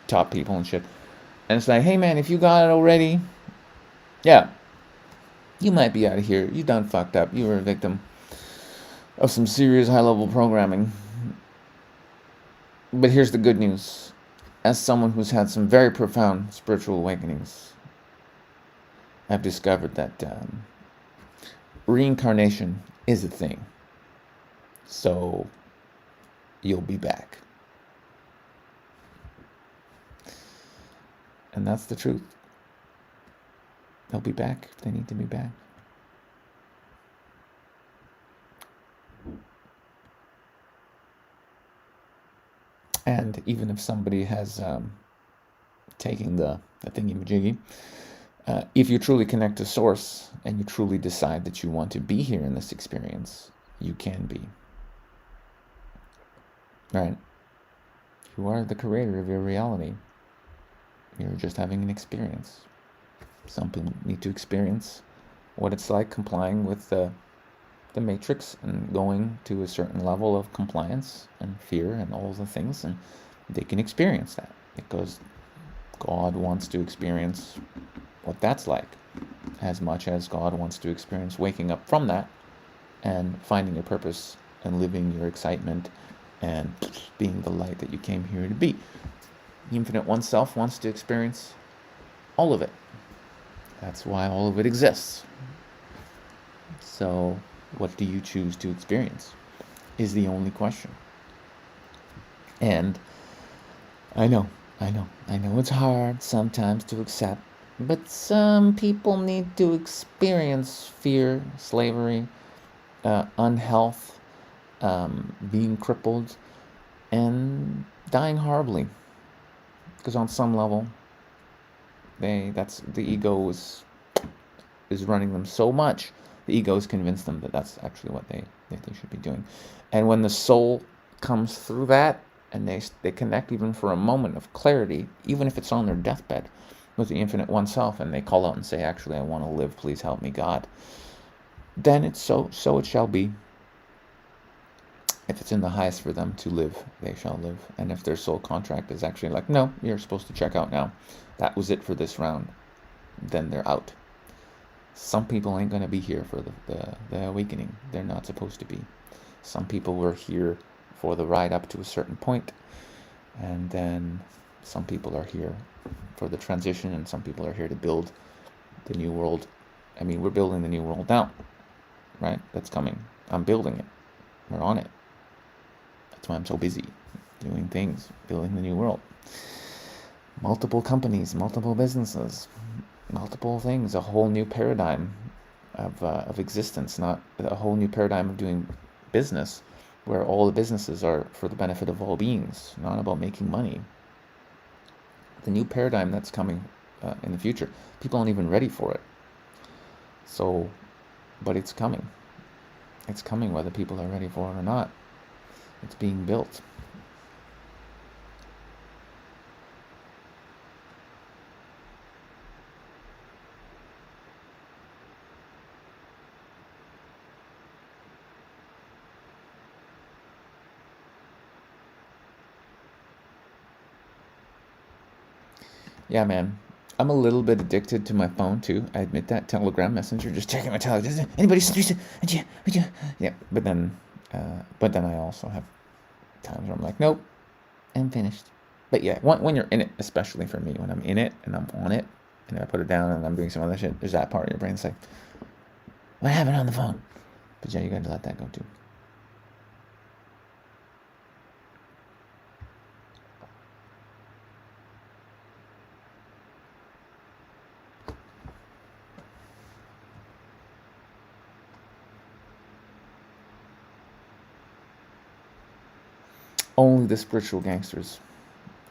top people and shit. And it's like, hey man, if you got it already, yeah, you might be out of here. You done fucked up. You were a victim of some serious high-level programming. But here's the good news. As someone who's had some very profound spiritual awakenings, I've discovered that reincarnation is a thing. So you'll be back. And that's the truth. They'll be back if they need to be back. And even if somebody has taken the thingy-majiggy, if you truly connect to Source and you truly decide that you want to be here in this experience, you can be. Right? You are the creator of your reality. You're just having an experience. Some people need to experience what it's like complying with the matrix and going to a certain level of compliance and fear and all the things, and they can experience that because God wants to experience what that's like as much as God wants to experience waking up from that and finding your purpose and living your excitement and being the light that you came here to be. The infinite oneself wants to experience all of it. That's why all of it exists. So what do you choose to experience is the only question. And I know it's hard sometimes to accept, but some people need to experience fear, slavery, unhealth, being crippled, and dying horribly. Because on some level, the ego is running them so much. The ego has convinced them that that's actually what they should be doing. And when the soul comes through that, and they connect even for a moment of clarity, even if it's on their deathbed, with the infinite oneself, and they call out and say, actually, I want to live, please help me, God. Then it's so it shall be. If it's in the highest for them to live, they shall live. And if their soul contract is actually like, no, you're supposed to check out now, that was it for this round, then they're out. Some people ain't going to be here for the awakening. They're not supposed to be. Some people were here for the ride up to a certain point, and then some people are here for the transition, and some people are here to build the new world. I mean, we're building the new world now, right? That's coming. I'm building it. We're on it. That's why I'm so busy doing things, building the new world. Multiple companies, multiple businesses, multiple things, a whole new paradigm of existence, not a whole new paradigm of doing business, where all the businesses are for the benefit of all beings, not about making money. The new paradigm that's coming in the future, people aren't even ready for it. So, but it's coming. It's coming whether people are ready for it or not. It's being built. Yeah, man. I'm a little bit addicted to my phone too. I admit that. Telegram Messenger, just checking my telegram. Anybody? Yeah. But then I also have times where I'm like, nope, I'm finished. But yeah, when you're in it, especially for me, when I'm in it and I'm on it, and I put it down and I'm doing some other shit, there's that part of your brain that's like, what happened on the phone? But yeah, you got to let that go too. Only the spiritual gangsters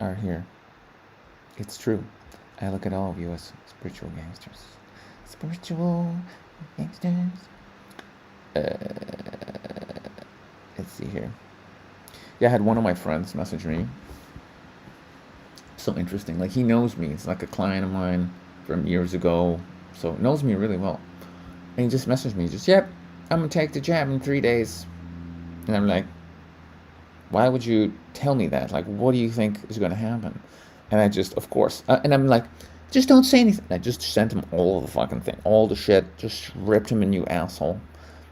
are here. It's true. I look at all of you as spiritual gangsters. Spiritual gangsters. Let's see here. Yeah, I had one of my friends message me. So interesting. Like, he knows me. It's like a client of mine from years ago. So knows me really well. And he just messaged me. Just, yep, I'm going to take the jab in 3 days. And I'm like, why would you tell me that? Like, what do you think is going to happen? And I just, of course, and I'm like, just don't say anything. I just sent him all of the fucking thing, all the shit, just ripped him a new asshole.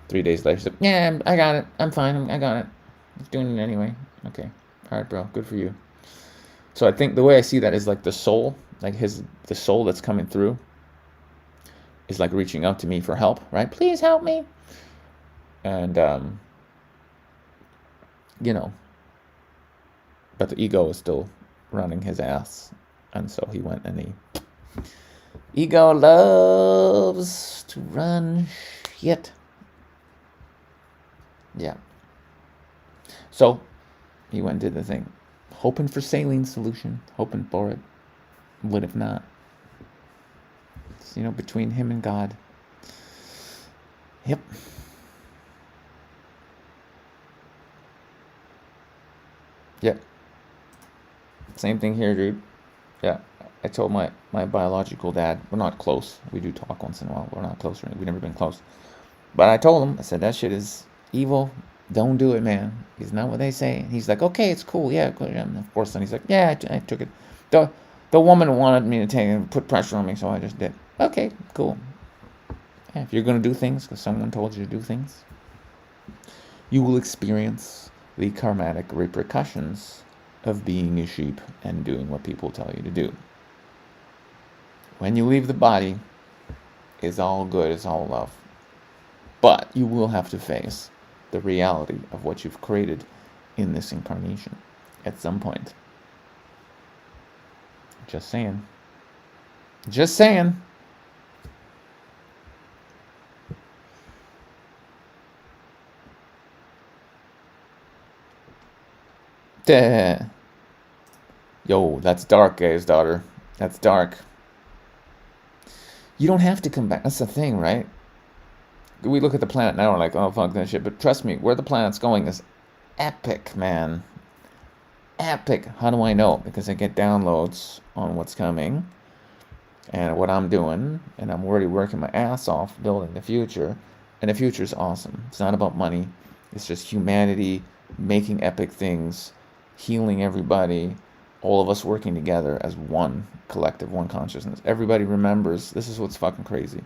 3 days later, he said, yeah, I got it. I'm fine. I got it. I was doing it anyway. Okay. All right, bro. Good for you. So I think the way I see that is like the soul, like the soul that's coming through is like reaching out to me for help, right? Please help me. And, you know, but the ego is still running his ass. And so he went and ego loves to run shit. Yeah. So he went and did the thing. Hoping for saline solution. Hoping for it. What if not? It's, between him and God. Yep. Yep. Same thing here, dude. Yeah. I told my biological dad, we're not close. We do talk once in a while. We're not close. We've never been close. But I told him, I said, that shit is evil. Don't do it, man. It's not what they say. And he's like, okay, it's cool. Yeah, cool. Yeah. And of course, then he's like, yeah, I took it. The woman wanted me to take it and put pressure on me, so I just did. Okay, cool. Yeah, if you're going to do things because someone told you to do things, you will experience the karmatic repercussions of being a sheep and doing what people tell you to do. When you leave the body, it's all good, it's all love. But you will have to face the reality of what you've created in this incarnation at some point. Just saying. Just saying. Yo, that's dark, Gay's daughter. That's dark. You don't have to come back. That's the thing, right? We look at the planet now, we're like, oh, fuck that shit. But trust me, where the planet's going is epic, man. Epic. How do I know? Because I get downloads on what's coming and what I'm doing. And I'm already working my ass off building the future. And the future's awesome. It's not about money. It's just humanity making epic things, healing everybody, all of us working together as one collective, one consciousness. Everybody remembers. This is what's fucking crazy.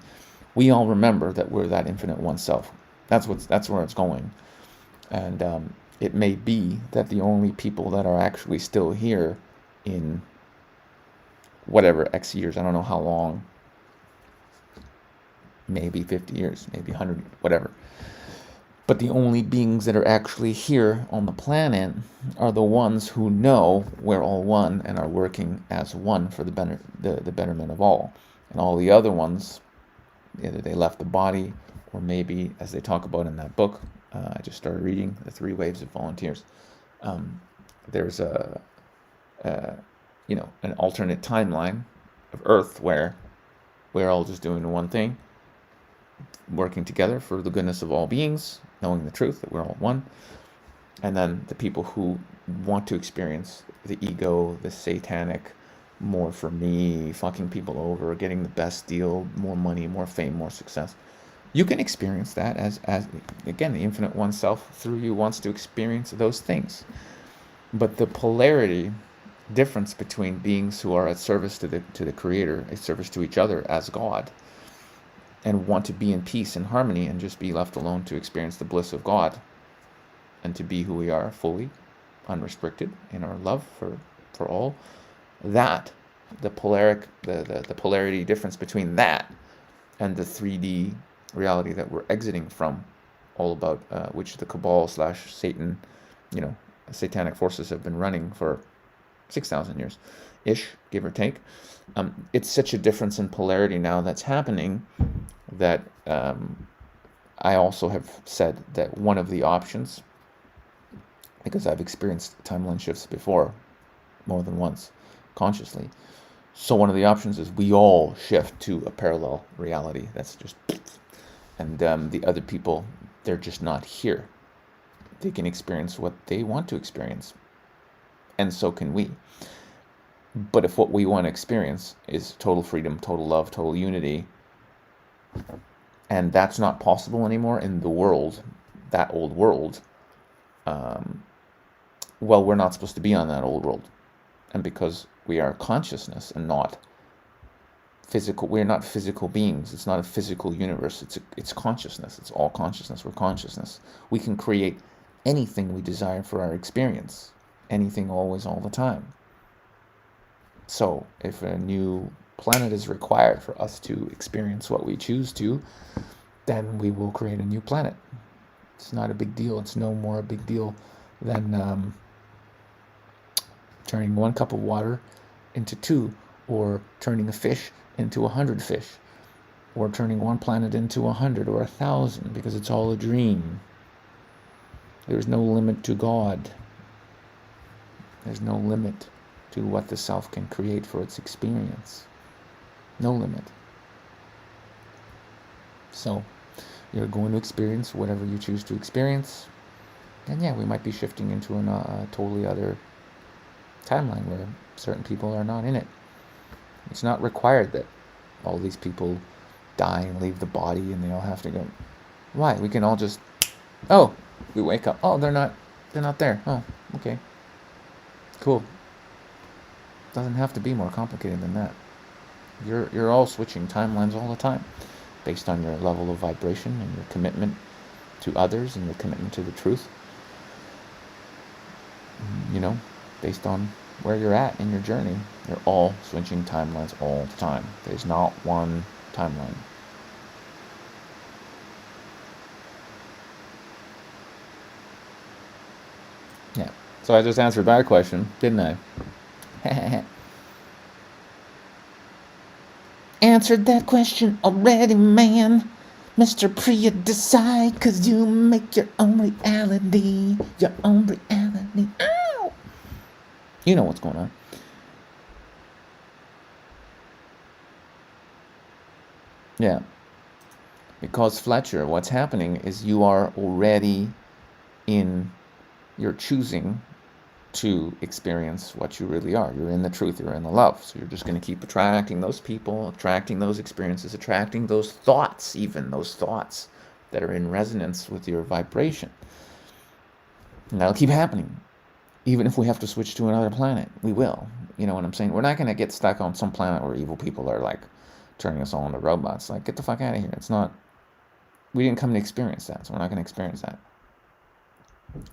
We all remember that we're that infinite one self. That's where it's going. And it may be that the only people that are actually still here in whatever X years, I don't know how long, maybe 50 years, maybe 100, whatever. But the only beings that are actually here on the planet are the ones who know we're all one and are working as one for the betterment of all. And all the other ones, either they left the body, or maybe, as they talk about in that book, I just started reading, The 3 Waves of Volunteers. There's an alternate timeline of Earth where we're all just doing one thing, working together for the goodness of all beings, knowing the truth that we're all one. And then the people who want to experience the ego, the satanic, more for me, fucking people over, getting the best deal, more money, more fame, more success. You can experience that as again, the infinite one self through you wants to experience those things. But the polarity difference between beings who are at service to the Creator, a service to each other as God, and want to be in peace and harmony and just be left alone to experience the bliss of God and to be who we are fully, unrestricted in our love for all, that the polarity difference between that and the 3D reality that we're exiting from, all about which the Cabal / Satan, satanic forces have been running for 6,000 years ish, give or take. It's such a difference in polarity now that's happening that I also have said that one of the options, because I've experienced timeline shifts before, more than once, consciously. So one of the options is we all shift to a parallel reality. That's just, and the other people, they're just not here. They can experience what they want to experience, and so can we. But if what we want to experience is total freedom, total love, total unity, and that's not possible anymore in the world, that old world, well, we're not supposed to be on that old world. And because we are consciousness and not physical, we're not physical beings. It's not a physical universe. It's consciousness. It's all consciousness. We're consciousness. We can create anything we desire for our experience. Anything, always, all the time. So if a new planet is required for us to experience what we choose to, then we will create a new planet. It's not a big deal. It's no more a big deal than turning 1 cup of water into 2, or turning a fish into 100 fish, or turning 1 planet into 100 or 1,000, because it's all a dream. There's no limit to God. There's no limit to what the self can create for its experience. No limit. So, you're going to experience whatever you choose to experience. And yeah, we might be shifting into a totally other timeline where certain people are not in it. It's not required that all these people die and leave the body and they all have to go. Why? We can all just, we wake up. Oh, they're not there. Oh, okay. Cool. Doesn't have to be more complicated than that. You're all switching timelines all the time based on your level of vibration and your commitment to others and your commitment to the truth. Based on where you're at in your journey, you're all switching timelines all the time. There's not one timeline. Yeah. So I just answered that question, didn't I? Answered that question already, man. Mr. Priya, decide, 'cause you make your own reality. Your own reality. Ow! You know what's going on. Yeah. Because Fletcher, what's happening is you are already you're choosing to experience what you really are. You're in the truth, you're in the love. So you're just going to keep attracting those people, attracting those experiences, attracting those thoughts, even those thoughts that are in resonance with your vibration. And that'll keep happening. Even if we have to switch to another planet, we will. You know what I'm saying? We're not going to get stuck on some planet where evil people are like turning us all into robots. Like, get the fuck out of here. It's not, we didn't come to experience that, so we're not going to experience that.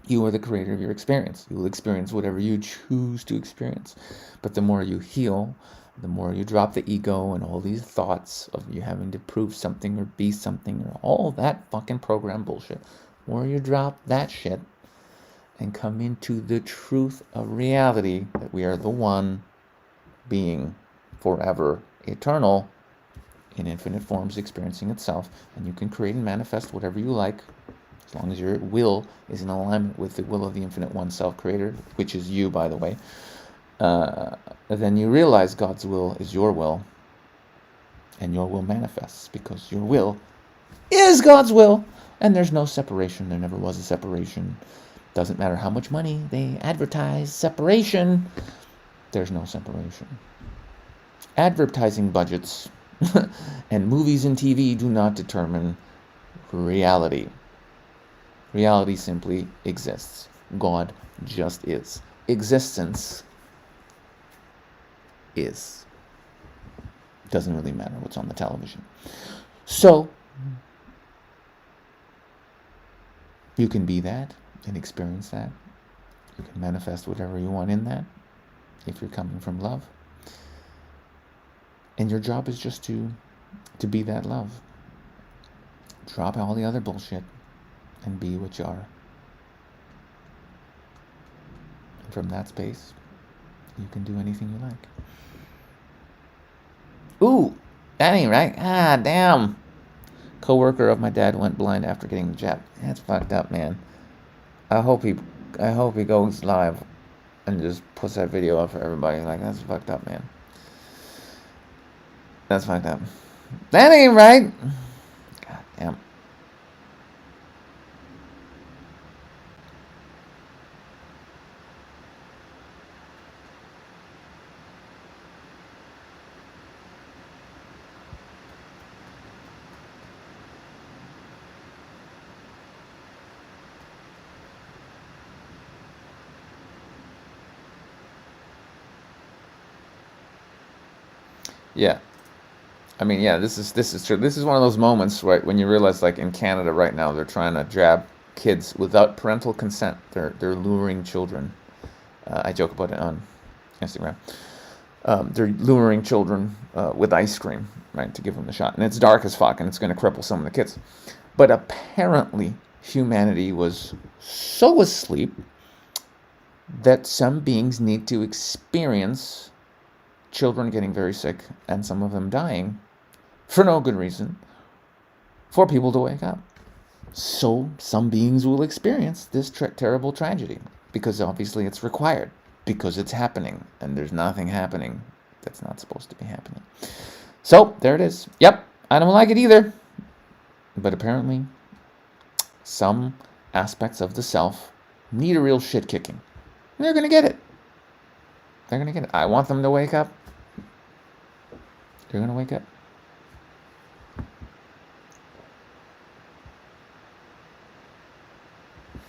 You are the creator of your experience. You will experience whatever you choose to experience. But the more you heal, the more you drop the ego and all these thoughts of you having to prove something or be something or all that fucking program bullshit. The more you drop that shit and come into the truth of reality that we are the one being forever eternal in infinite forms experiencing itself, and you can create and manifest whatever you like as long as your will is in alignment with the will of the infinite one self creator, which is you, by the way. Then you realize God's will is your will, and your will manifests because your will is God's will. And there's no separation. There never was a separation. Doesn't matter how much money they advertise separation. There's no separation. Advertising budgets and movies and TV do not determine reality. Reality simply exists. God just is. Existence is. Doesn't really matter what's on the television. So, you can be that and experience that. You can manifest whatever you want in that if you're coming from love. And your job is just to be that love. Drop all the other bullshit and be what you are. And from that space, you can do anything you like. Ooh, that ain't right. Ah, damn. Coworker of my dad went blind after getting the jab. That's fucked up, man. I hope he goes live and just puts that video up for everybody. Like, that's fucked up, man. That's fucked up. That ain't right. God damn. Yeah. I mean, yeah, this is true. This is one of those moments, right, when you realize, like, in Canada right now, they're trying to jab kids without parental consent. They're luring children. I joke about it on Instagram. They're luring children with ice cream, right, to give them the shot. And it's dark as fuck, and it's going to cripple some of the kids. But apparently, humanity was so asleep that some beings need to experience children getting very sick and some of them dying for no good reason for people to wake up. So some beings will experience this terrible tragedy because obviously it's required, because it's happening, and there's nothing happening that's not supposed to be happening. So there it is. Yep, I don't like it either. But apparently some aspects of the self need a real shit kicking. And they're going to get it. They're going to get it. I want them to wake up. They're going to wake up.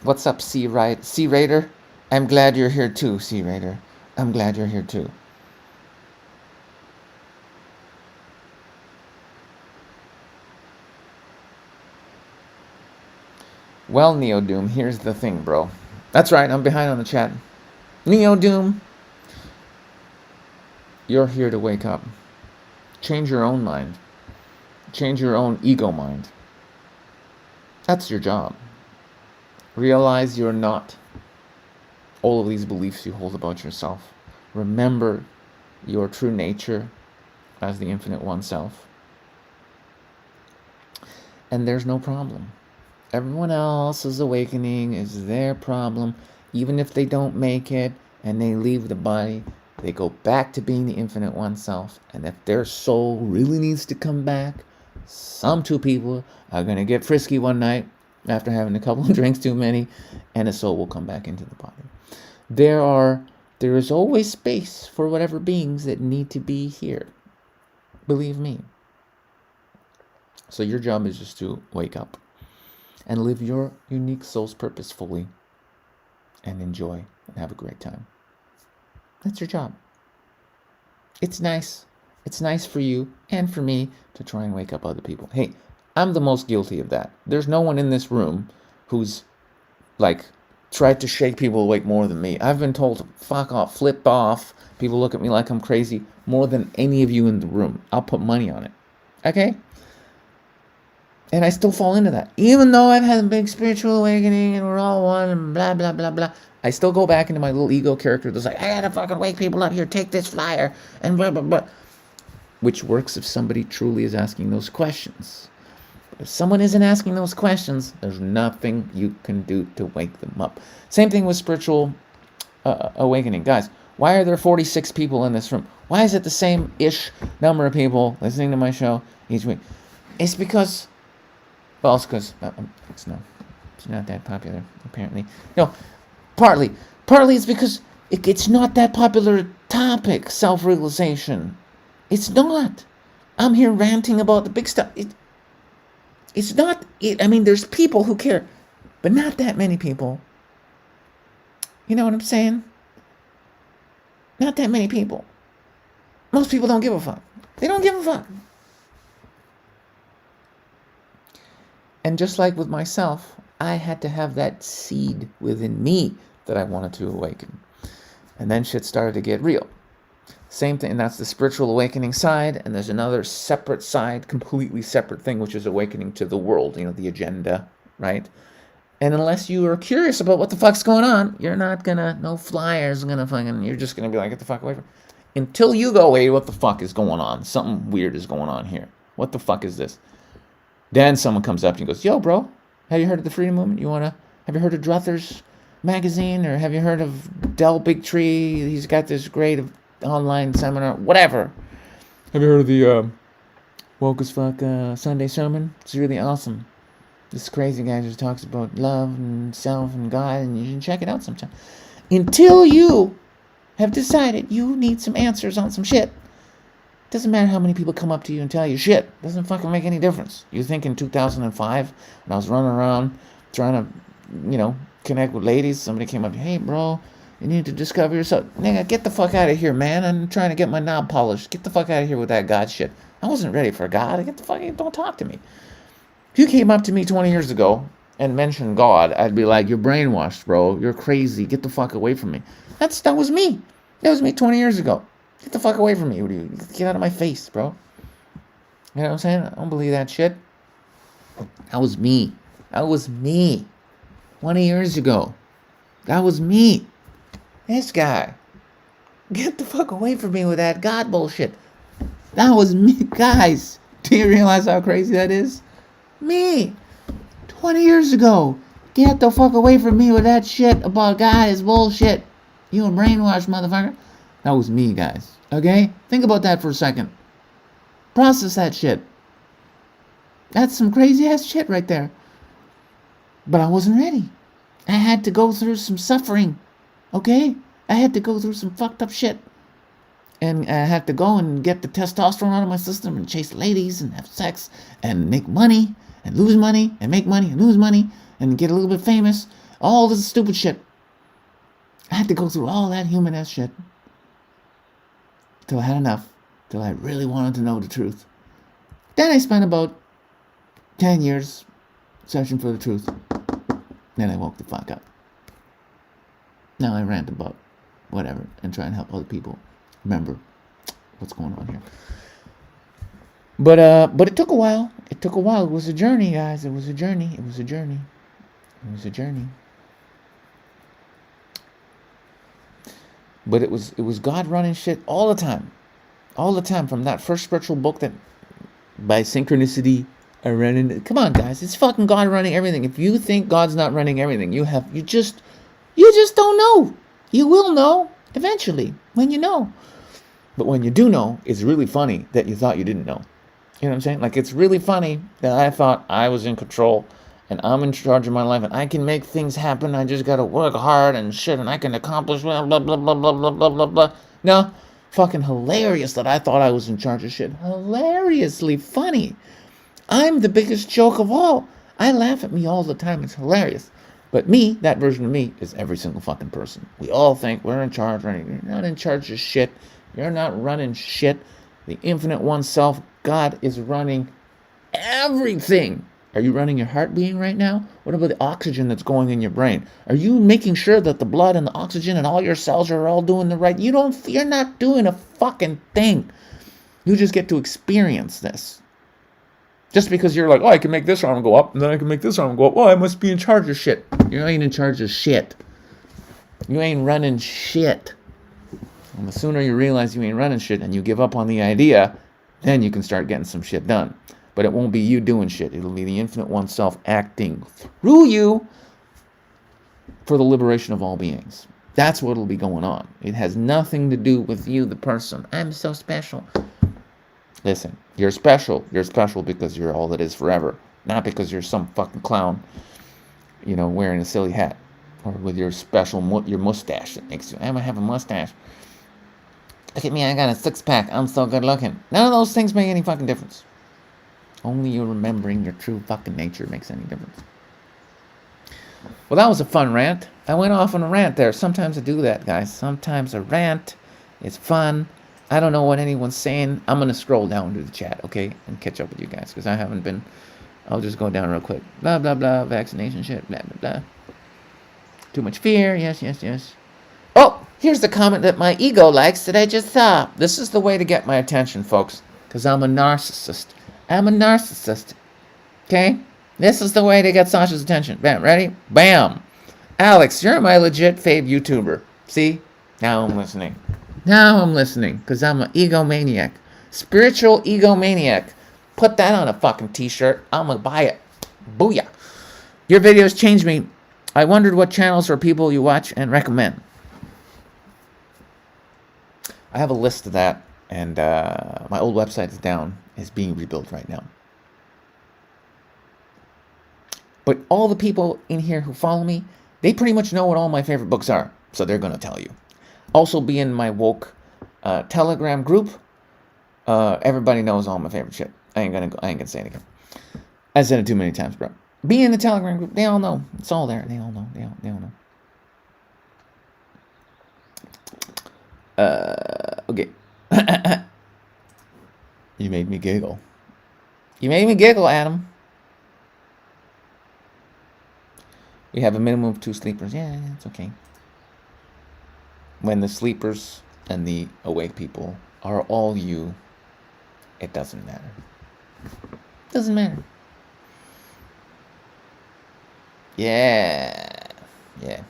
What's up, Sea Raider? I'm glad you're here too, Sea Raider. I'm glad you're here too. Well, Neo Doom, here's the thing, bro. That's right, I'm behind on the chat. Neo Doom, you're here to wake up. Change your own mind. Change your own ego mind. That's your job. Realize you're not all of these beliefs you hold about yourself. Remember your true nature as the infinite one self. And there's no problem. Everyone else's awakening is their problem. Even if they don't make it and they leave the body, they go back to being the infinite one self. And if their soul really needs to come back, some two people are going to get frisky one night after having a couple of drinks too many, and a soul will come back into the body. There is always space for whatever beings that need to be here. Believe me. So your job is just to wake up and live your unique soul's purpose fully and enjoy and have a great time. That's your job. It's nice. It's nice for you and for me to try and wake up other people. Hey, I'm the most guilty of that. There's no one in this room who's, like, tried to shake people awake more than me. I've been told to fuck off, flip off. People look at me like I'm crazy more than any of you in the room. I'll put money on it. Okay? And I still fall into that. Even though I've had a big spiritual awakening and we're all one and blah, blah, blah, blah, I still go back into my little ego character that's like, I gotta fucking wake people up here, take this flyer, and blah, blah, blah. Which works if somebody truly is asking those questions. But if someone isn't asking those questions, there's nothing you can do to wake them up. Same thing with spiritual awakening. Guys, why are there 46 people in this room? Why is it the same-ish number of people listening to my show each week? It's because Well, it's because it's not that popular, apparently. No, partly it's because it's not that popular topic, self-realization. It's not. I'm here ranting about the big stuff. It's not. I mean, there's people who care, but not that many people. You know what I'm saying? Not that many people. Most people don't give a fuck. They don't give a fuck. And just like with myself, I had to have that seed within me that I wanted to awaken. And then shit started to get real. Same thing, and that's the spiritual awakening side, and there's another separate side, completely separate thing, which is awakening to the world, the agenda, right? And unless you are curious about what the fuck's going on, you're not gonna, no flyers gonna fucking, you're just gonna be like, get the fuck away from me. Until you go, hey, what the fuck is going on? Something weird is going on here. What the fuck is this? Then someone comes up and goes, yo, bro, have you heard of the Freedom Movement? Have you heard of Druthers magazine? Or have you heard of Del Bigtree? He's got this great online seminar, whatever. Have you heard of the Woke as Fuck Sunday sermon? It's really awesome. This crazy guy just talks about love and self and God, and you should check it out sometime. Until you have decided you need some answers on some shit. Doesn't matter how many people come up to you and tell you shit. Doesn't fucking make any difference. You think in 2005, when I was running around trying to, connect with ladies, somebody came up to me, hey, bro, you need to discover yourself. Nigga, get the fuck out of here, man. I'm trying to get my knob polished. Get the fuck out of here with that God shit. I wasn't ready for God. Get the fuck, don't talk to me. If you came up to me 20 years ago and mentioned God, I'd be like, you're brainwashed, bro. You're crazy. Get the fuck away from me. That was me. That was me 20 years ago. Get the fuck away from me. Get out of my face, bro. You know what I'm saying? I don't believe that shit. That was me. 20 years ago. That was me. This guy. Get the fuck away from me with that God bullshit. That was me. Guys, do you realize how crazy that is? Me. 20 years ago. Get the fuck away from me with that shit about God is bullshit. You a brainwashed motherfucker. That was me, guys. Okay? Think about that for a second. Process that shit. That's some crazy ass shit right there. But I wasn't ready. I had to go through some suffering. Okay? I had to go through some fucked up shit. And I had to go and get the testosterone out of my system and chase ladies and have sex and make money and lose money and make money and lose money and get a little bit famous. All this stupid shit. I had to go through all that human ass shit. Till I had enough. Till I really wanted to know the truth. Then I spent about 10 years searching for the truth. Then I woke the fuck up. Now I rant about whatever and try and help other people remember what's going on here. But it took a while. It was a journey, guys. It was a journey. But it was God running shit all the time. From that first spiritual book that by synchronicity I ran into. Come on, guys, it's fucking God running everything. If you think God's not running everything, you just don't know. You will know eventually when you know. But when you do know, it's really funny that you thought you didn't know. You know what I'm saying? Like, it's really funny that I thought I was in control and I'm in charge of my life and I can make things happen. I just gotta work hard and shit and I can accomplish blah, blah, blah, blah, blah, blah, blah, blah, blah. No, fucking hilarious that I thought I was in charge of shit. Hilariously funny. I'm the biggest joke of all. I laugh at me all the time. It's hilarious. But me, that version of me, is every single fucking person. We all think we're in charge. Right? You're not in charge of shit. You're not running shit. The infinite one self, God, is running everything. Are you running your heart beating right now? What about the oxygen that's going in your brain? Are you making sure that the blood and the oxygen and all your cells are all doing the right? You're not doing a fucking thing. You just get to experience this. Just because you're like, oh, I can make this arm go up, and then I can make this arm go up. Oh, I must be in charge of shit. You ain't in charge of shit. You ain't running shit. And the sooner you realize you ain't running shit and you give up on the idea, then you can start getting some shit done. But it won't be you doing shit. It'll be the infinite one self acting through you for the liberation of all beings. That's what'll be going on. It has nothing to do with you, the person. I'm so special. Listen, you're special. You're special because you're all that is forever. not because you're some fucking clown, wearing a silly hat, or with your your mustache that makes you. I'm gonna have a mustache. Look at me, I got a 6-pack. I'm so good looking. None of those things make any fucking difference. Only you remembering your true fucking nature makes any difference. Well, that was a fun rant. I went off on a rant there. Sometimes I do that, guys. Sometimes a rant is fun. I don't know what anyone's saying. I'm going to scroll down to the chat, okay, and catch up with you guys, because I haven't been. I'll just go down real quick. Blah, blah, blah. Vaccination shit. Blah, blah, blah. Too much fear. Yes, yes, yes. Oh, here's the comment that my ego likes that I just saw. This is the way to get my attention, folks, because I'm a narcissist. I'm a narcissist. Okay? This is the way to get Sasha's attention. Bam, ready? Bam. Alex, you're my legit fave YouTuber. See? Now I'm listening. Now I'm listening, because I'm an egomaniac. Spiritual egomaniac. Put that on a fucking t-shirt. I'm going to buy it. Booyah. Your videos changed me. I wondered what channels or people you watch and recommend. I have a list of that, and my old website is down. It's being rebuilt right now. But all the people in here who follow me, they pretty much know what all my favorite books are, so they're going to tell you. Also be in my woke Telegram group. Everybody knows all my favorite shit. I ain't gonna say it again. I said it too many times, bro. Be in the Telegram group. They all know. It's all there. They all know. They all know. Okay. You made me giggle. You made me giggle, Adam. We have a minimum of 2 sleepers. Yeah, it's okay. When the sleepers and the awake people are all you, it doesn't matter. Doesn't matter. Yeah. Yeah.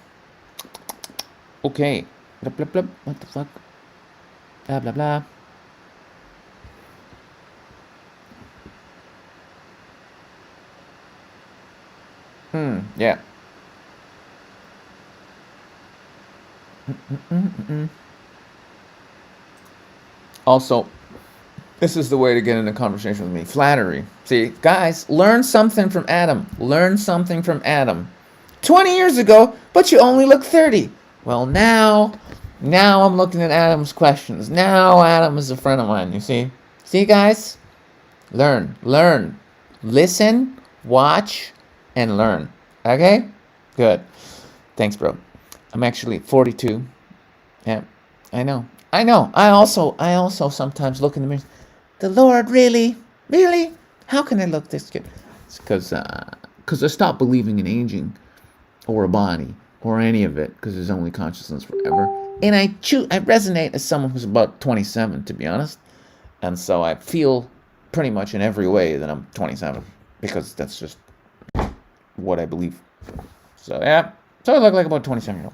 Okay. Blah, blah, blah. What the fuck? Blah, blah, blah. Yeah. Also, this is the way to get in a conversation with me. Flattery. See, guys, learn something from Adam. Learn something from Adam. 20 years ago, but you only look 30. Well, now I'm looking at Adam's questions. Now Adam is a friend of mine, you see? See, guys? Learn. Listen, watch, and learn. Okay? Good. Thanks, bro. I'm actually 42. Yeah, I know. I also sometimes look in the mirror. The Lord, really? How can I look this good? It's because I stopped believing in aging, or a body, or any of it, because there's only consciousness forever. And I resonate as someone who's about 27, to be honest. And so I feel pretty much in every way that I'm 27, because that's just what I believe. So yeah, so I look like about 27-year-old.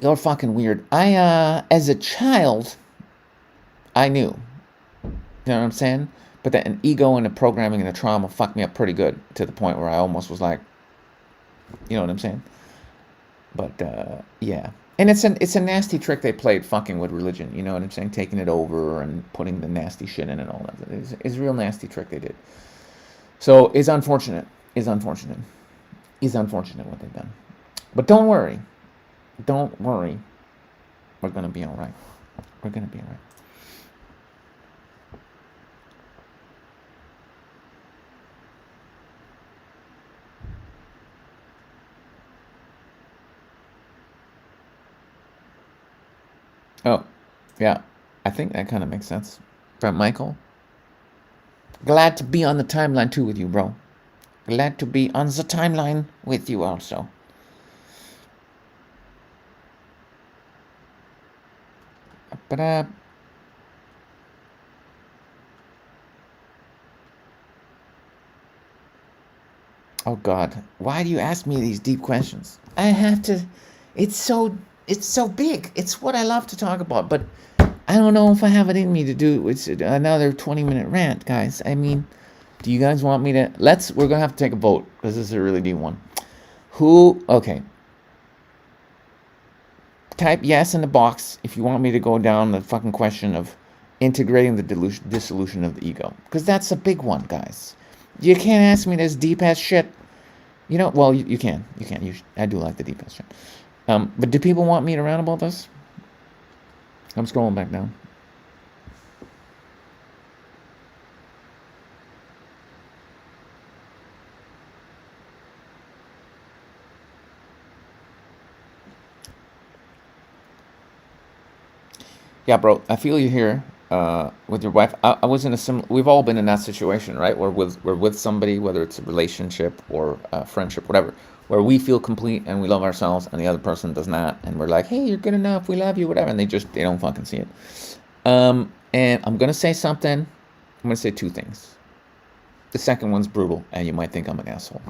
You're fucking weird. As a child, I knew. You know what I'm saying? But that an ego and a programming and a trauma fucked me up pretty good, to the point where I almost was like, you know what I'm saying? But, yeah. And it's a nasty trick they played, fucking with religion. You know what I'm saying? Taking it over and putting the nasty shit in and all that. It's a real nasty trick they did. So it's unfortunate. It's unfortunate what they've done. But don't worry. We're going to be all right. Oh, yeah. I think that kind of makes sense. From Michael. Glad to be on the timeline too with you, bro. Glad to be on the timeline with you also. But oh God, why do you ask me these deep questions? I have to. It's so big. It's what I love to talk about, but I don't know if I have it in me to do another 20-minute rant, guys. I mean, do you guys want me to? We're gonna have to take a vote, because this is a really deep one. Okay. type yes in the box if you want me to go down the fucking question of integrating the dissolution of the ego. Because that's a big one, guys. You can't ask me this deep-ass shit. You know, well, you can. I do like the deep-ass shit. But do people want me to rant about this? I'm scrolling back down. Yeah, bro, I feel you here with your wife. I was in a similar. We've all been in that situation, right? Where we're with somebody, whether it's a relationship or a friendship, whatever, where we feel complete and we love ourselves, and the other person does not, and we're like, "Hey, you're good enough. We love you, whatever," and they don't fucking see it. And I'm gonna say something. I'm gonna say two things. The second one's brutal, and you might think I'm an asshole,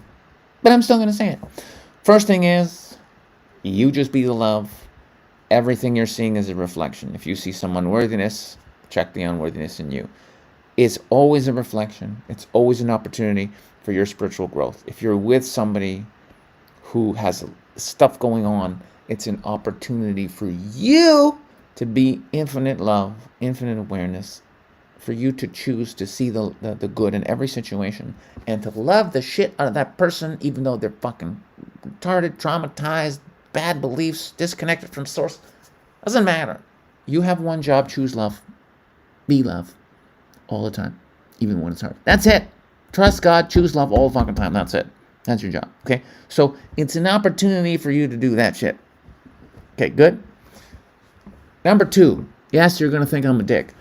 but I'm still gonna say it. First thing is, you just be the love. Everything you're seeing is a reflection. If you see some unworthiness, check the unworthiness in you. It's always a reflection. It's always an opportunity for your spiritual growth. If you're with somebody who has stuff going on, it's an opportunity for you to be infinite love, infinite awareness, for you to choose to see the good in every situation and to love the shit out of that person, even though they're fucking retarded, traumatized, bad beliefs, disconnected from source. Doesn't matter. You have one job: choose love. Be love. All the time. Even when it's hard. That's it. Trust God, choose love all the fucking time. That's it. That's your job. Okay? So it's an opportunity for you to do that shit. Okay, good? Number 2. Yes, you're going to think I'm a dick.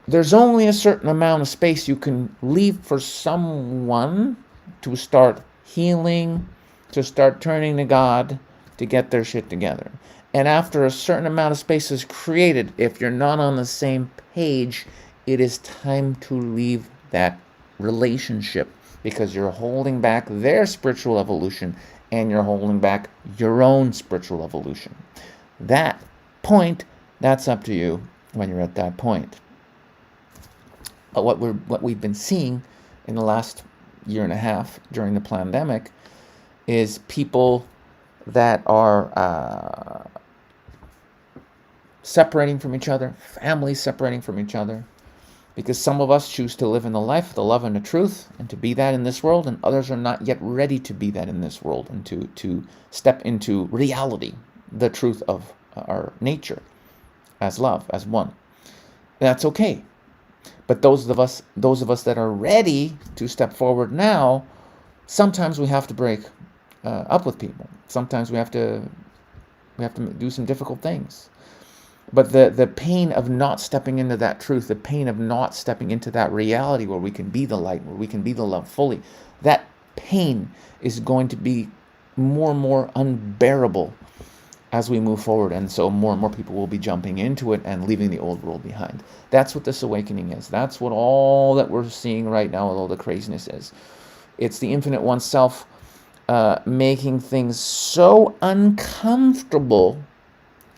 There's only a certain amount of space you can leave for someone to start healing, to start turning to God, to get their shit together. And after a certain amount of space is created, if you're not on the same page, it is time to leave that relationship, because you're holding back their spiritual evolution and you're holding back your own spiritual evolution. That point, that's up to you when you're at that point. But what we've been seeing in the last year and a half during the pandemic is people that are separating from each other, families separating from each other, because some of us choose to live in the life, the love, and the truth, and to be that in this world, and others are not yet ready to be that in this world, and to step into reality, the truth of our nature as love, as one. That's okay. But those of us that are ready to step forward now, sometimes we have to break up with people. Sometimes we have to do some difficult things. But the pain of not stepping into that truth, the pain of not stepping into that reality where we can be the light, where we can be the love fully, that pain is going to be more and more unbearable as we move forward. And so more and more people will be jumping into it and leaving the old world behind. That's what this awakening is. That's what all that we're seeing right now with all the craziness is. It's the infinite oneself making things so uncomfortable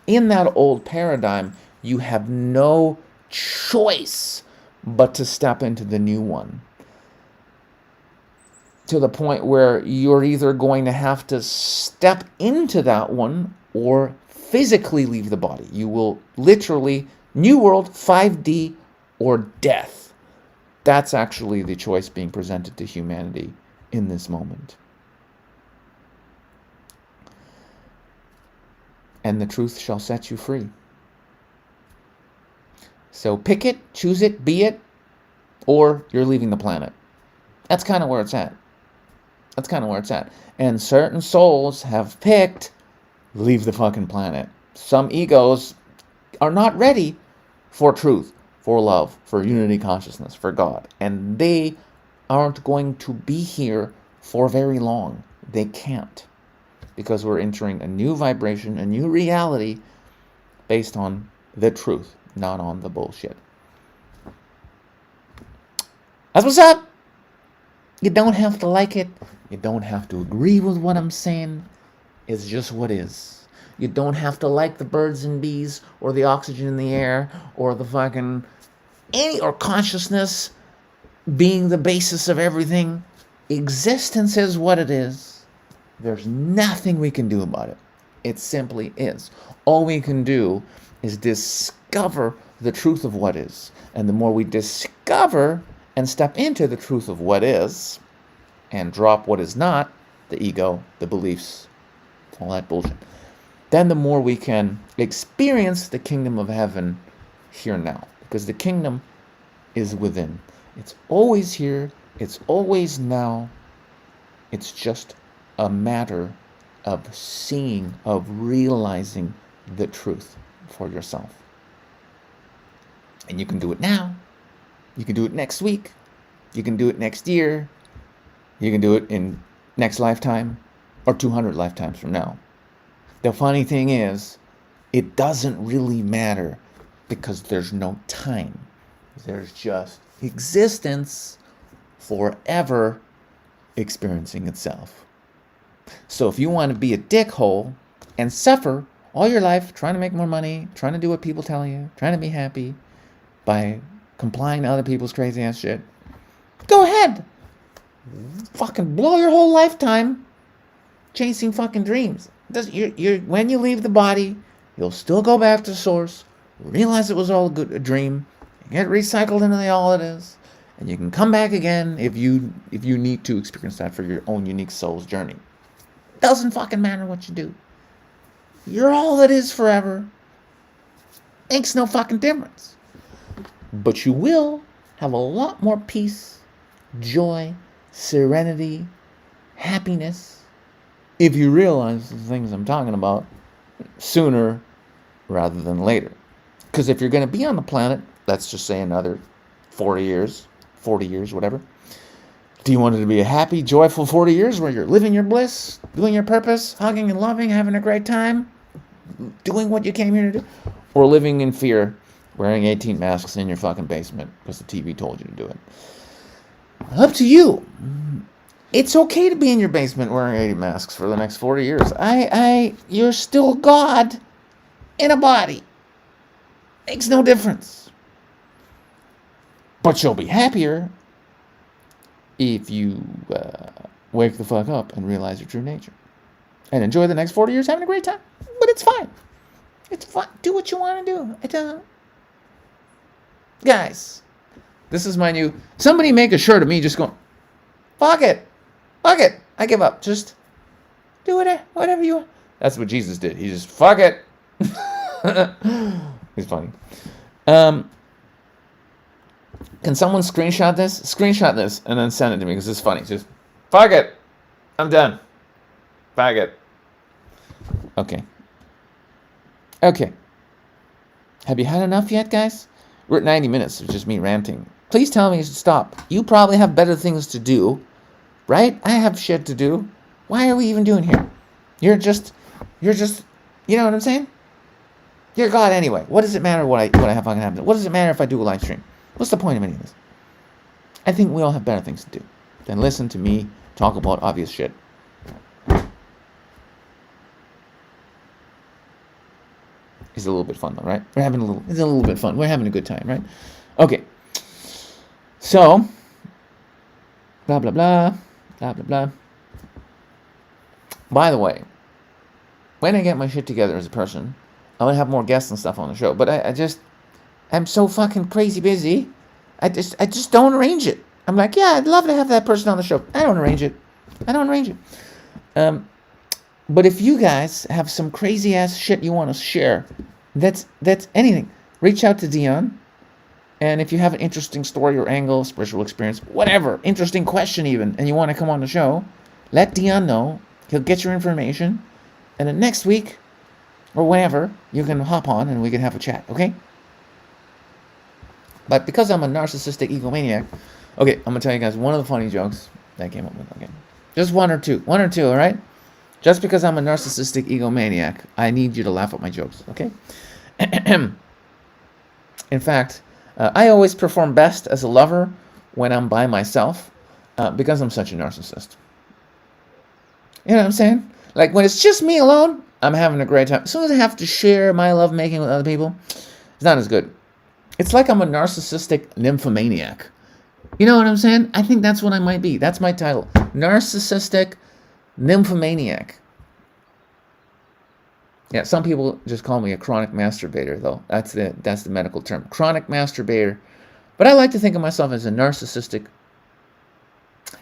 in that old paradigm, you have no choice but to step into the new one. To the point where you're either going to have to step into that one or physically leave the body. You will literally, new world, 5D, or death. That's actually the choice being presented to humanity in this moment. And the truth shall set you free. So pick it, choose it, be it, or you're leaving the planet. That's kind of where it's at. That's kind of where it's at. And certain souls have picked, leave the fucking planet. Some egos are not ready for truth, for love, for unity consciousness, for God. And they aren't going to be here for very long. They can't. Because we're entering a new vibration, a new reality based on the truth, not on the bullshit. That's what's up. You don't have to like it. You don't have to agree with what I'm saying. It's just what is. You don't have to like the birds and bees or the oxygen in the air or the fucking or consciousness being the basis of everything. Existence is what it is. There's nothing we can do about it. It simply is. All we can do is discover the truth of what is. And the more we discover and step into the truth of what is and drop what is not, the ego, the beliefs, all that bullshit, then the more we can experience the kingdom of heaven here now. Because the kingdom is within. It's always here. It's always now. It's just a matter of seeing, of realizing the truth for yourself. And you can do it now. You can do it next week. You can do it next year. You can do it in next lifetime or 200 lifetimes from now. The funny thing is, it doesn't really matter because there's no time. There's just existence forever experiencing itself. So if you want to be a dickhole and suffer all your life trying to make more money, trying to do what people tell you, trying to be happy by complying to other people's crazy ass shit, go ahead. Fucking blow your whole lifetime chasing fucking dreams. When you leave the body, you'll still go back to source, realize it was all a dream, get recycled into the all it is, and you can come back again if you need to experience that for your own unique soul's journey. Doesn't fucking matter what you do. You're all that is forever. Makes no fucking difference. But you will have a lot more peace, joy, serenity, happiness, if you realize the things I'm talking about sooner rather than later. Because if you're going to be on the planet, let's just say another 40 years, whatever. Do you want it to be a happy, joyful 40 years where you're living your bliss, doing your purpose, hugging and loving, having a great time, doing what you came here to do? Or living in fear, wearing 18 masks in your fucking basement because the TV told you to do it? Up to you. It's okay to be in your basement wearing 80 masks for the next 40 years. You're still God in a body. Makes no difference. But you'll be happier if you wake the fuck up and realize your true nature. And enjoy the next 40 years having a great time. But it's fine. It's fine. Do what you want to do. Guys, this is my new... Somebody make a shirt of me just going, fuck it. Fuck it. I give up. Just do whatever you want. That's what Jesus did. He just, fuck it. He's funny. Can someone screenshot this? Screenshot this and then send it to me because it's funny. Just, fuck it. I'm done. Fuck it. Okay. Have you had enough yet, guys? We're at 90 minutes of just me ranting. Please tell me to stop. You probably have better things to do, right? I have shit to do. Why are we even doing here? You're just, you know what I'm saying? You're God anyway. What does it matter what I have fucking happen? What does it matter if I do a live stream? What's the point of any of this? I think we all have better things to do than listen to me talk about obvious shit. It's a little bit fun though, right? It's a little bit fun. We're having a good time, right? Okay. So, blah, blah, blah, blah, blah, blah. By the way, when I get my shit together as a person, I'm going to have more guests and stuff on the show. But I'm so fucking crazy busy. I just don't arrange it. I'm like, yeah, I'd love to have that person on the show. I don't arrange it. But if you guys have some crazy ass shit you want to share, that's anything. Reach out to Dion. And if you have an interesting story or angle, spiritual experience, whatever, interesting question even, and you want to come on the show, let Dion know. He'll get your information. And then next week, or whenever, you can hop on and we can have a chat, okay? But because I'm a narcissistic egomaniac, okay, I'm going to tell you guys one of the funny jokes that I came up with, okay? Just one or two, all right? Just because I'm a narcissistic egomaniac, I need you to laugh at my jokes, okay? In fact, I always perform best as a lover when I'm by myself because I'm such a narcissist. You know what I'm saying? Like when it's just me alone, I'm having a great time. As soon as I have to share my lovemaking with other people, it's not as good. It's like I'm a narcissistic nymphomaniac. You know what I'm saying? I think that's what I might be. That's my title. Narcissistic nymphomaniac. Yeah, some people just call me a chronic masturbator, though. That's the medical term, chronic masturbator. But I like to think of myself as a narcissistic.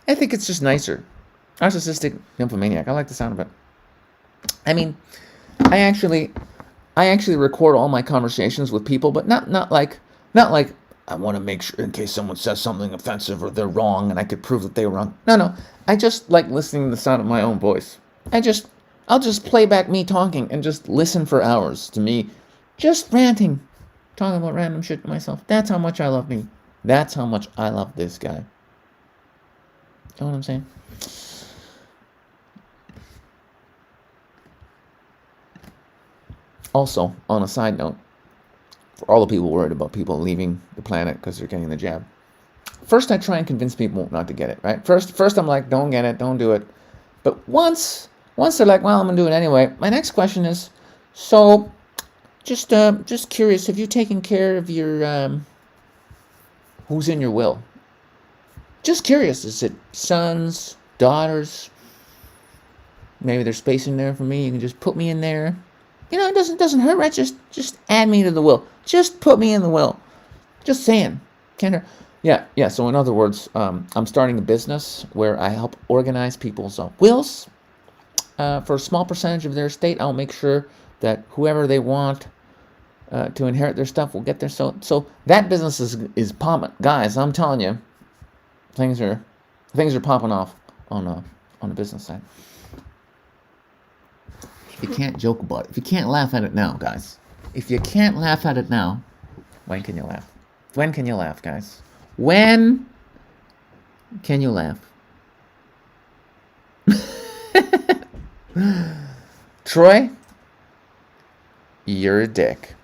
I think it's just nicer. Narcissistic nymphomaniac. I like the sound of it. I mean, I actually record all my conversations with people, but not like I want to make sure in case someone says something offensive or they're wrong and I could prove that they were wrong. No. I just like listening to the sound of my own voice. I'll just play back me talking and just listen for hours to me just ranting, talking about random shit to myself. That's how much I love me. That's how much I love this guy. You know what I'm saying? Also, on a side note, for all the people worried about people leaving the planet because they're getting the jab, first I try and convince people not to get it, right? First I'm like, don't get it, don't do it. But once they're like, well, I'm going to do it anyway, my next question is, so, just curious, have you taken care of your, who's in your will? Just curious, is it sons, daughters? Maybe there's space in there for me, you can just put me in there. You know, it doesn't hurt, right? Just add me to the will. Just put me in the will. Just saying. Can't hurt. Yeah. So in other words, I'm starting a business where I help organize people's wills. For a small percentage of their estate, I'll make sure that whoever they want to inherit their stuff will get there. So that business is pumping, guys. I'm telling you, things are popping off on the business side. If you can't joke about it, if you can't laugh at it now, guys, if you can't laugh at it now, when can you laugh? When can you laugh, guys? When can you laugh? Troy, you're a dick.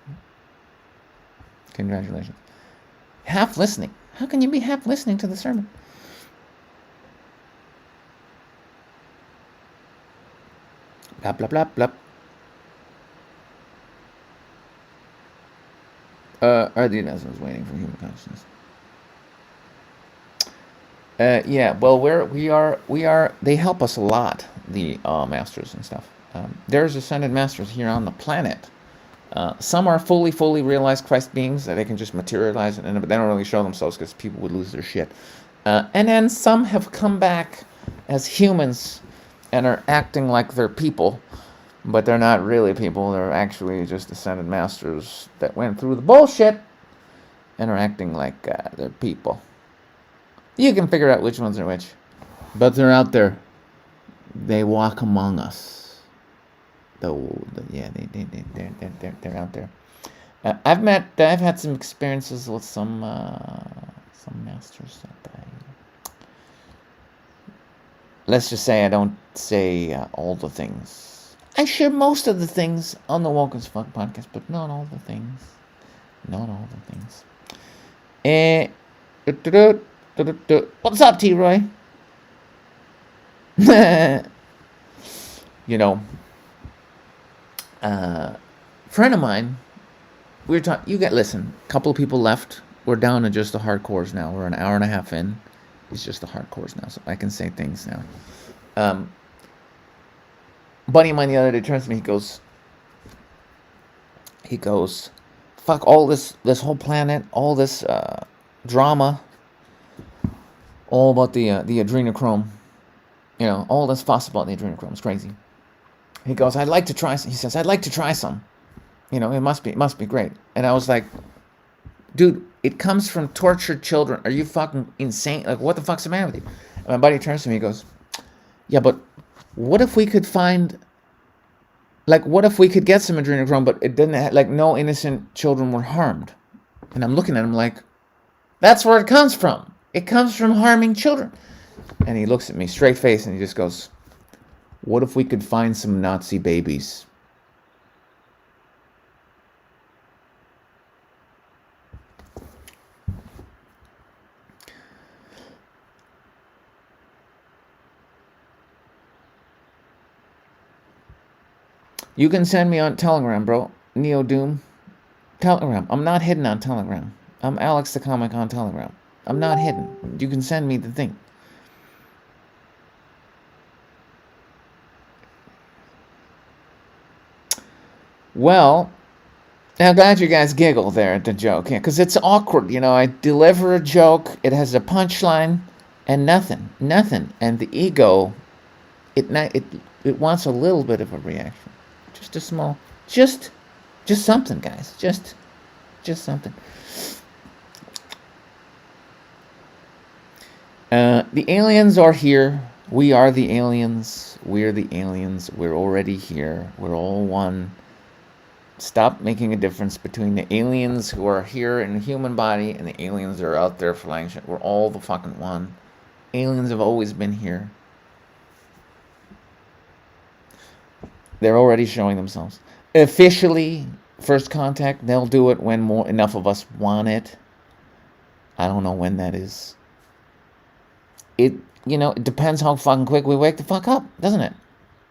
Congratulations. Half listening. How can you be half listening to the sermon? Blah, blah, blah, blah. Ardinas was waiting for human consciousness. Yeah, well, we are, they help us a lot, the masters and stuff. There's ascended masters here on the planet. Some are fully realized Christ beings that they can just materialize, but they don't really show themselves because people would lose their shit. And then some have come back as humans and are acting like they're people, but they're not really people. They're actually just ascended masters that went through the bullshit and are acting like they're people. You can figure out which ones are which, but they're out there. They walk among us. They're out there. I've had some experiences with some masters that let's just say I don't say all the things. I share most of the things on the Woke as Fuck podcast, but not all the things. Not all the things. What's up, T-Roy? You know, friend of mine, we were talking, listen, a couple of people left. We're down to just the hardcores now. We're an hour and a half in. It's just the hardcores now, so I can say things now. Buddy of mine the other day turns to me, he goes, fuck all this whole planet, all this drama, all about the adrenochrome, you know, all this fuss about the adrenochrome is crazy. He goes, I'd like to try some. You know, it must be great. And I was like, dude, it comes from tortured children. Are you fucking insane? Like, what the fuck's the matter with you? And my buddy turns to me and goes, yeah, but what if we could find, like, what if we could get some adrenochrome, but it didn't, like, no innocent children were harmed? And I'm looking at him like, that's where it comes from. It comes from harming children. And he looks at me straight face and he just goes, what if we could find some Nazi babies? You can send me on Telegram, bro. Neo Doom. Telegram. I'm not hidden on Telegram. I'm Alex the Comic on Telegram. I'm not hidden. You can send me the thing. Well, I'm glad you guys giggle there at the joke, yeah, because it's awkward. I deliver a joke, it has a punchline, and nothing, and the ego, it wants a little bit of a reaction, just a small, just something, guys, just something. The aliens are here. We are the aliens. We're the aliens. We're already here. We're all one. Stop making a difference between the aliens who are here in a human body and the aliens that are out there flying shit. We're all the fucking one. Aliens have always been here. They're already showing themselves. Officially, first contact, they'll do it when enough of us want it. I don't know when that is. It depends how fucking quick we wake the fuck up, doesn't it?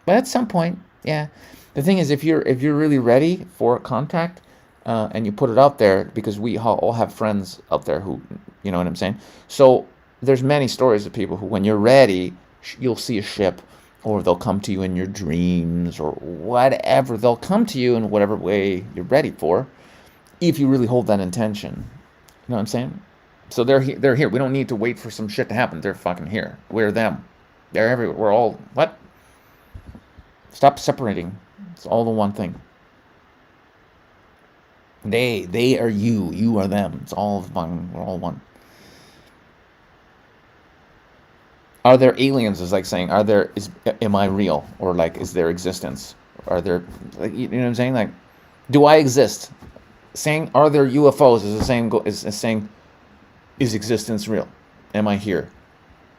But at some point, yeah. The thing is, if you're really ready for contact, and you put it out there, because we all have friends out there who, you know what I'm saying? So there's many stories of people who, when you're ready, you'll see a ship, or they'll come to you in your dreams, or whatever. They'll come to you in whatever way you're ready for, if you really hold that intention. You know what I'm saying? So they're here. We don't need to wait for some shit to happen. They're fucking here. We're them. They're everywhere. We're all, what? Stop separating. It's all the one thing. They are you. You are them. It's all one. We're all one. Are there aliens? Is like saying, am I real? Or like, is there existence? Are there, like, you know what I'm saying? Like, do I exist? Saying, are there UFOs is the same as saying, is existence real? Am I here?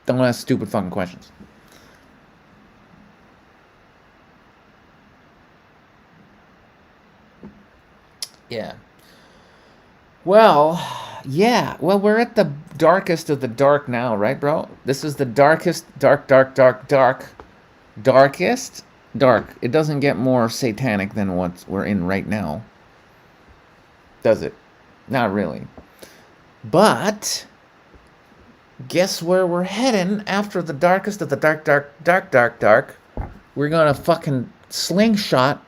Don't ask stupid fucking questions. Yeah. Well, yeah. Well, we're at the darkest of the dark now, right, bro? This is the darkest, darkest, dark. It doesn't get more satanic than what we're in right now, does it? Not really. But guess where we're heading after the darkest of the dark? We're gonna fucking slingshot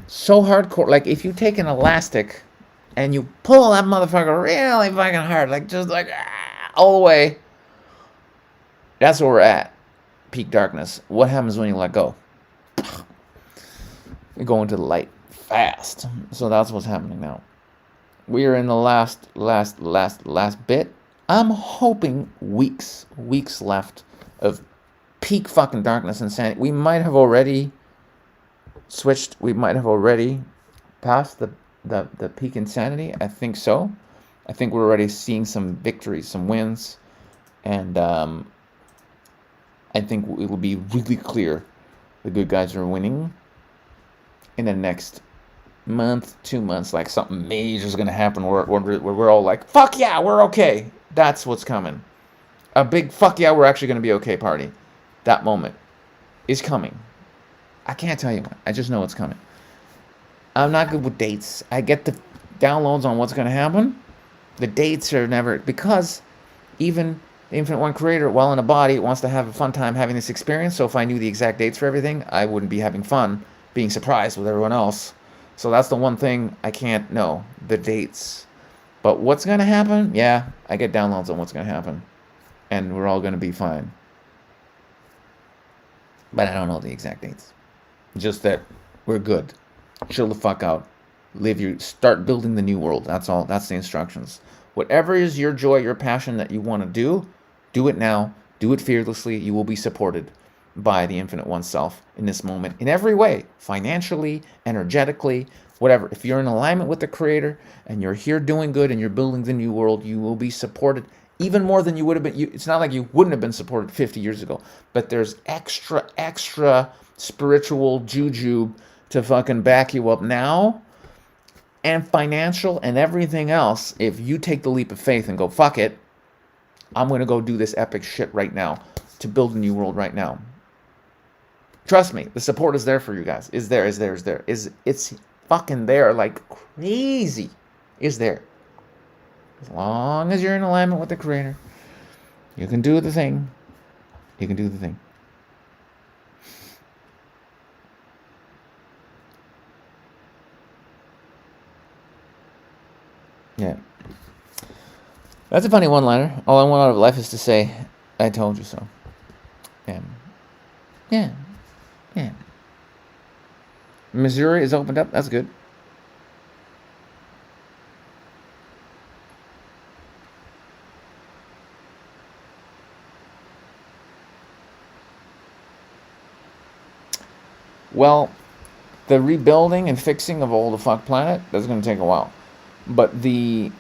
so hardcore. Like, if you take an elastic and you pull that motherfucker really fucking hard, like, just like all the way, that's where we're at. Peak darkness. What happens when you let go? You go into the light fast. So that's what's happening now. We are in the last bit. I'm hoping weeks left of peak fucking darkness and insanity. We might have already switched. We might have already passed the peak insanity. I think so. I think we're already seeing some victories, some wins, and I think it will be really clear the good guys are winning in the next month, 2 months. Like, something major is going to happen where we're all like, fuck yeah, we're okay. That's what's coming. A big fuck yeah, we're actually going to be okay party. That moment is coming. I can't tell you when. I just know it's coming. I'm not good with dates. I get the downloads on what's going to happen. The dates are never, because even the Infinite One creator, while in a body, wants to have a fun time having this experience. So if I knew the exact dates for everything, I wouldn't be having fun being surprised with everyone else. So that's the one thing I can't know, the dates. But what's going to happen? Yeah, I get downloads on what's going to happen. And we're all going to be fine. But I don't know the exact dates. Just that we're good. Chill the fuck out. Start building the new world. That's all. That's the instructions. Whatever is your joy, your passion that you want to do it now. Do it fearlessly. You will be supported by the Infinite One Self in this moment, in every way, financially, energetically, whatever. If you're in alignment with the Creator and you're here doing good and you're building the new world, you will be supported even more than you would have been. It's not like you wouldn't have been supported 50 years ago, but there's extra spiritual juju to fucking back you up now, and financial and everything else. If you take the leap of faith and go, fuck it, I'm going to go do this epic shit right now to build a new world right now. Trust me, the support is there for you guys. It's fucking there like crazy. Is there. As long as you're in alignment with the Creator, you can do the thing. You can do the thing. Yeah. That's a funny one-liner. All I want out of life is to say, I told you so. Yeah. Yeah. Yeah. Missouri is opened up. That's good. Well, the rebuilding and fixing of all the fuck planet, that's going to take a while. But the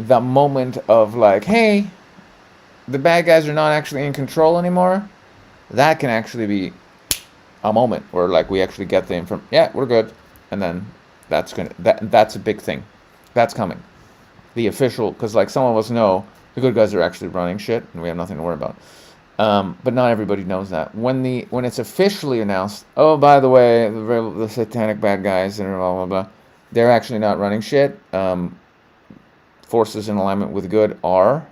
moment of like, hey, the bad guys are not actually in control anymore, that can actually be a moment where like we actually get the information. Yeah, we're good, and then that's a big thing. That's coming. The official, because like some of us know the good guys are actually running shit, and we have nothing to worry about. But not everybody knows that. When it's officially announced, oh, by the way, the satanic bad guys and blah blah blah, they're actually not running shit. Forces in alignment with good are.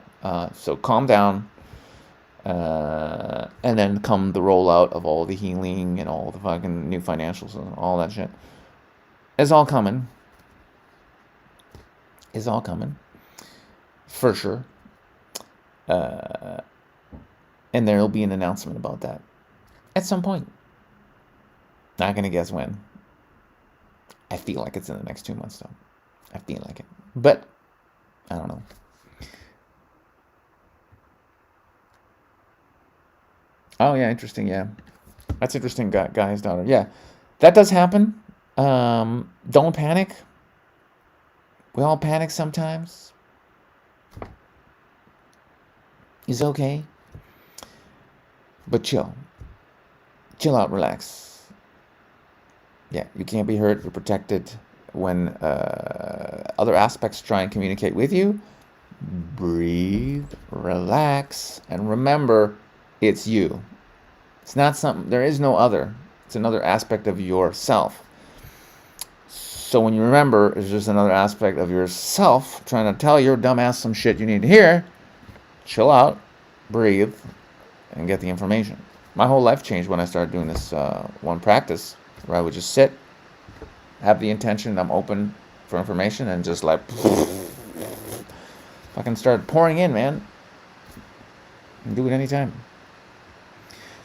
So calm down. And then come the rollout of all the healing and all the fucking new financials and all that shit. It's all coming. It's all coming. For sure. And there'll be an announcement about that at some point. Not gonna guess when. I feel like it's in the next 2 months though. I feel like it. But I don't know. Oh yeah, interesting. Yeah, that's interesting. Guy's daughter. Yeah, that does happen. Don't panic. We all panic sometimes. It's okay. But chill. Chill out, relax. Yeah, you can't be hurt. You're protected. When other aspects try and communicate with you, breathe, relax, and remember, it's you. It's not something, there is no other. It's another aspect of yourself. So when you remember, it's just another aspect of yourself trying to tell your dumbass some shit you need to hear, chill out, breathe, and get the information. My whole life changed when I started doing this one practice where I would just sit, have the intention I'm open for information, and just like fucking start pouring in, man. And do it anytime.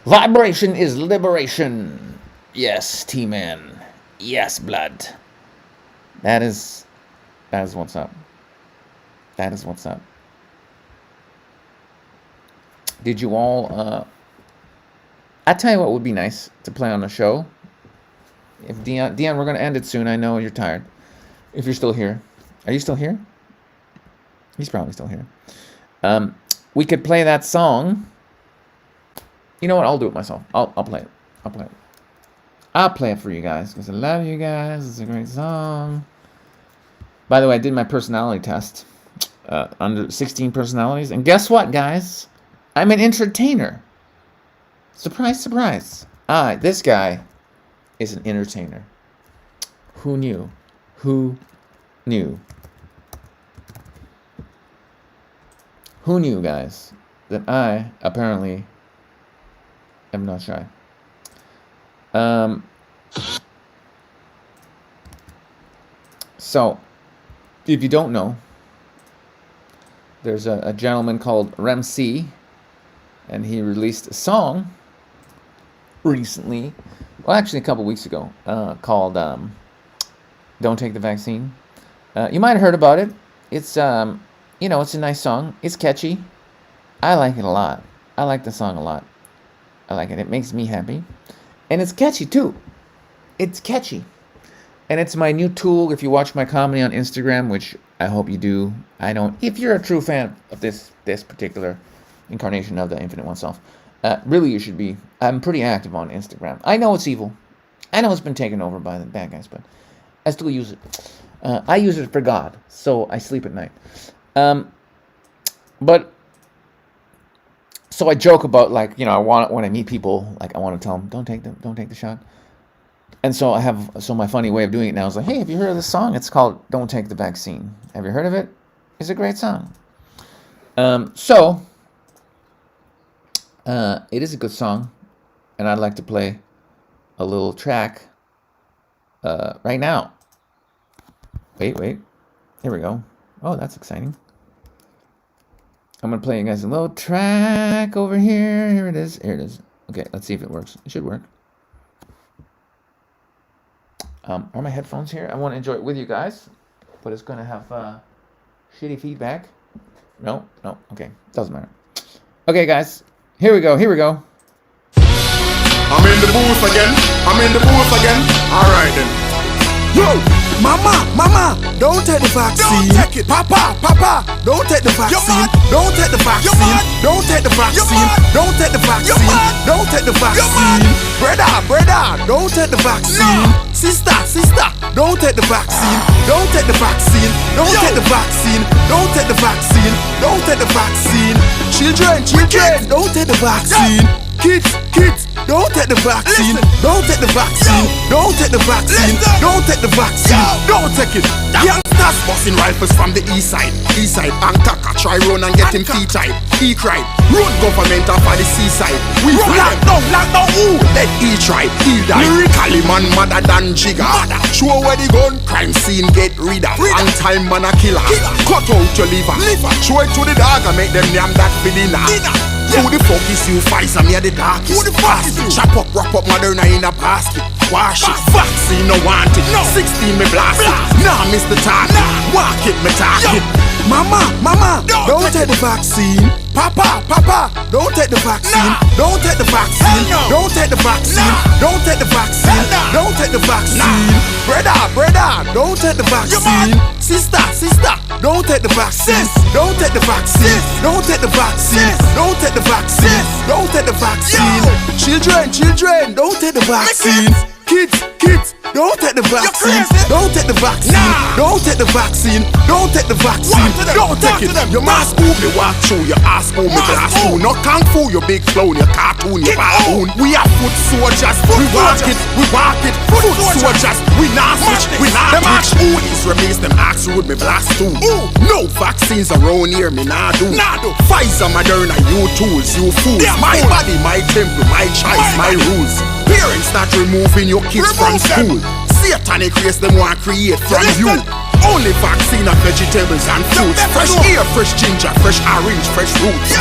Vibration is liberation. Yes, T-Man. Yes, blood. That is what's up. That is what's up. Did you all I tell you what would be nice to play on the show. If Dion, we're gonna end it soon. I know you're tired. If you're still here, are you still here? He's probably still here. We could play that song. You know what? I'll do it myself. I'll play it. I'll play it for you guys because I love you guys. It's a great song. By the way, I did my personality test under 16 personalities, and guess what, guys? I'm an entertainer. Surprise, surprise. This guy is an entertainer. Who knew? Who knew? Who knew, guys, that I apparently am not shy? So, if you don't know, there's a gentleman called Ramsey, and he released a song recently, well, actually a couple weeks ago, called Don't Take the Vaccine. You might have heard about it. It's, it's a nice song. It's catchy. I like it a lot. I like the song a lot. I like it. It makes me happy. And it's catchy, too. It's catchy. And it's my new tool. If you watch my comedy on Instagram, which I hope you do, if you're a true fan of this particular incarnation of the Infinite Oneself, really you should be. I'm pretty active on Instagram. I know it's evil. I know it's been taken over by the bad guys, but I still use it. I use it for God, so I sleep at night. So I joke about, like, when I meet people, like, I want to tell them, don't take the shot. And so my funny way of doing it now is like, hey, have you heard of this song? It's called Don't Take the Vaccine. Have you heard of it? It's a great song. It is a good song, and I'd like to play a little track right now. Wait. Here we go. Oh, that's exciting. I'm going to play you guys a little track over here. Here it is. Here it is. Okay, let's see if it works. It should work. Are my headphones here? I want to enjoy it with you guys, but it's going to have shitty feedback. No. Okay, doesn't matter. Okay, guys, here we go. I'm in the booth again. All right then. Yo, mama, don't take the vaccine. Don't take it. Papa, don't take the vaccine. Don't take the vaccine. Don't take the vaccine. Don't take the vaccine. Don't take the vaccine. Brother, don't take the vaccine. Sister, don't take the vaccine. Don't take the vaccine. Don't take the vaccine. Don't take the vaccine. Don't take the vaccine. Children, don't take the vaccine. Kids, don't take the vaccine. Don't take the vaccine. Don't take the vaccine. Don't take the vaccine. Don't take it. Youngsters busting rifles from the east side. Ankaka try run and get him feet tight. He cried. Road government off of the seaside. We lock down. Ooh, let he try. He die. Lyrically man madder than Jigga. Show where the gun. Crime scene get rid of. On time man a killer. Cut out your liver. Show it to the dog and make them name that for dinner. Who the fuck is you? Pfizer, me a the darkest. Who the fuck is you? Chop up, wrap up, Moderna in a basket. Wash it, vaccine no want it. 16 me blast it. Nah, miss the target. Walk it, me target. Mama, don't take the vaccine. Papa, don't take the vaccine. Don't take the vaccine. Don't take the vaccine. Don't take the vaccine. Don't take the vaccine. Brother, don't take the vaccine. Sister, don't take the vaccine. Don't take the vaccine. Don't take the vaccine. Don't take the vaccine. Don't take the vaccine. Children, don't take the vaccine. Kids, don't take the vaccine. Don't take the vaccine. Don't take the vaccine. Don't take the vaccine. Don't take it. Your mask move, you walk through. Your ass move, me glass through. No kung fu, your big clown, your cartoon, your baboon. We are foot soldiers. We walk it. Foot soldiers. We not switch. We not them ask who is remains. Them ask who would me blast too. No vaccines around here, me nah do. Pfizer, Moderna, you tools, you fools. My body, my temple, my choice, my rules. Parents not removing your kids from school. Satanic race them want create from you. Only vaccine of vegetables and fruits. Fresh ear, fresh ginger, fresh orange, fresh roots.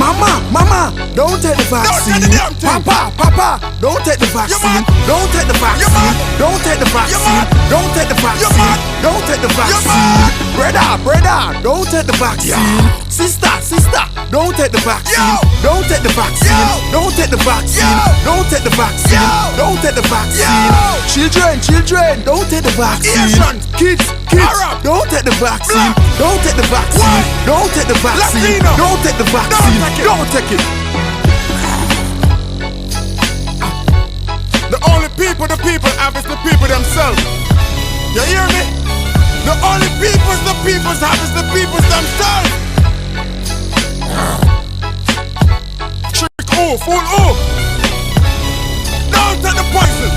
Mama, don't take the vaccine. Papa, don't take the vaccine. Don't take the vaccine. Don't take the vaccine. Don't take the vaccine. Don't take the vaccine. Brother, don't take the vaccine. Sister, don't take the vaccine. Don't take the vaccine. Don't take the vaccine. Don't take the vaccine. Don't take the vaccine. Children, don't take the vaccine. Kids, don't take the vaccine. Don't take the vaccine. Don't take the vaccine. Don't take the vaccine. Don't take it. The only people have is the people themselves. You hear me? The only peoples the peoples have is the peoples themselves. Trick who? Fool who? Don't take the poison.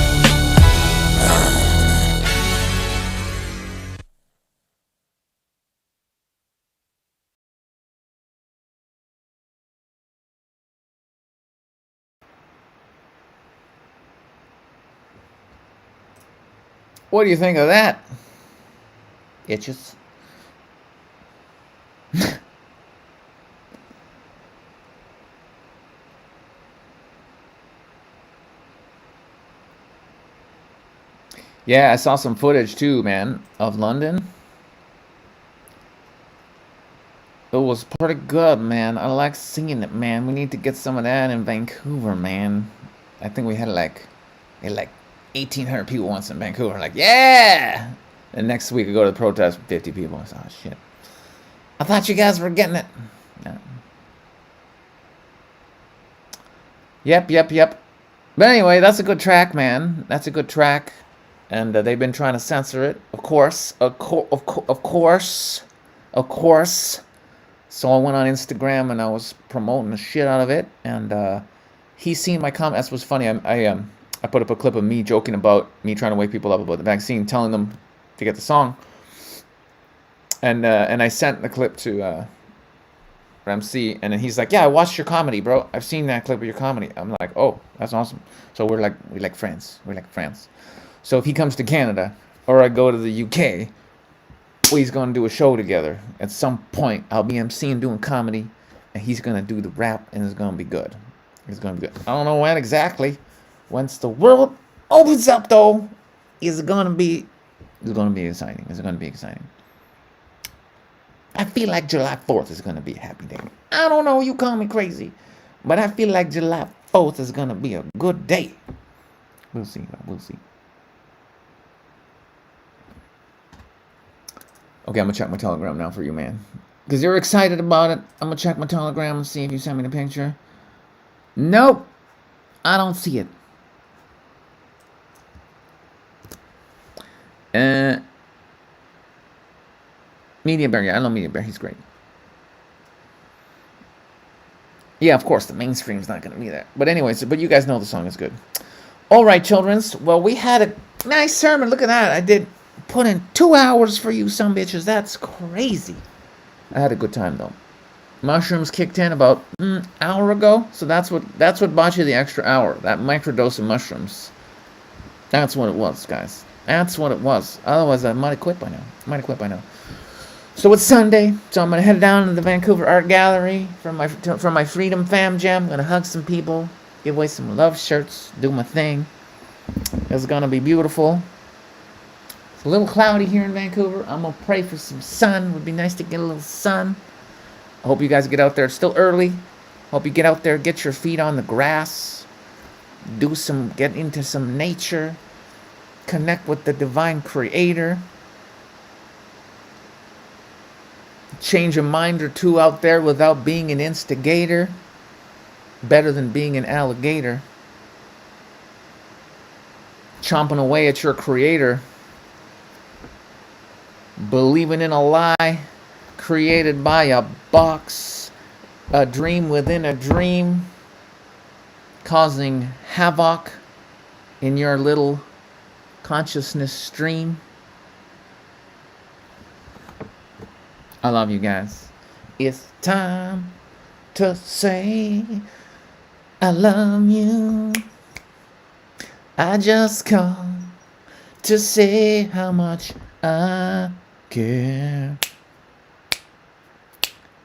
What do you think of that? Itches. Yeah, I saw some footage too, man, of London. It was pretty good, man. I like seeing it, man. We need to get some of that in Vancouver, man. I think we had like 1,800 people once in Vancouver. Like, yeah! And next week we go to the protest with 50 people. I said, oh, shit. I thought you guys were getting it. Yeah. Yep. But anyway, that's a good track, man. That's a good track. And they've been trying to censor it. Of course. So I went on Instagram and I was promoting the shit out of it. And he seen my comments. That was funny. I put up a clip of me joking about me trying to wake people up about the vaccine, telling them to get the song. And I sent the clip to MC, and then he's like, yeah, I watched your comedy, bro. I've seen that clip of your comedy. I'm like, oh, that's awesome. So we like friends. So if he comes to Canada or I go to the UK, we's gonna do a show together at some point. I'll be emceeing, doing comedy, and he's gonna do the rap, and it's gonna be good. It's gonna be good. I don't know when exactly. Once the world opens up, though, it's gonna be exciting. It's gonna be exciting. I feel like July 4th is gonna be a happy day. I don't know. You call me crazy, but I feel like July 4th is gonna be a good day. We'll see. We'll see. Okay, I'm gonna check my Telegram now for you, man. Because you're excited about it. I'm gonna check my Telegram and see if you sent me the picture. Nope. I don't see it. Media Bear, yeah, I know Media Bear. He's great. Yeah, of course, the mainstream's not gonna be there. But anyways, but you guys know the song is good. All right, childrens. Well, we had a nice sermon. Look at that. I did put in 2 hours for you some bitches. That's crazy. I had a good time though. Mushrooms kicked in about an hour ago, so that's what bought you the extra hour. That microdose of mushrooms. That's what it was, guys. That's what it was. Otherwise, I might have quit by now. So it's Sunday, so I'm gonna head down to the Vancouver Art Gallery for my Freedom Fam Jam. I'm gonna hug some people, give away some love shirts, do my thing. It's gonna be beautiful. It's a little cloudy here in Vancouver. I'm gonna pray for some sun. Would be nice to get a little sun. I hope you guys get out there. It's still early. Hope you get out there, get your feet on the grass, get into some nature, connect with the divine creator, change a mind or two out there without being an instigator. Better than being an alligator. Chomping away at your creator. Believing in a lie created by a box, a dream within a dream, causing havoc in your little consciousness stream. I love you guys. It's time to say I love you. I just come to say how much I care.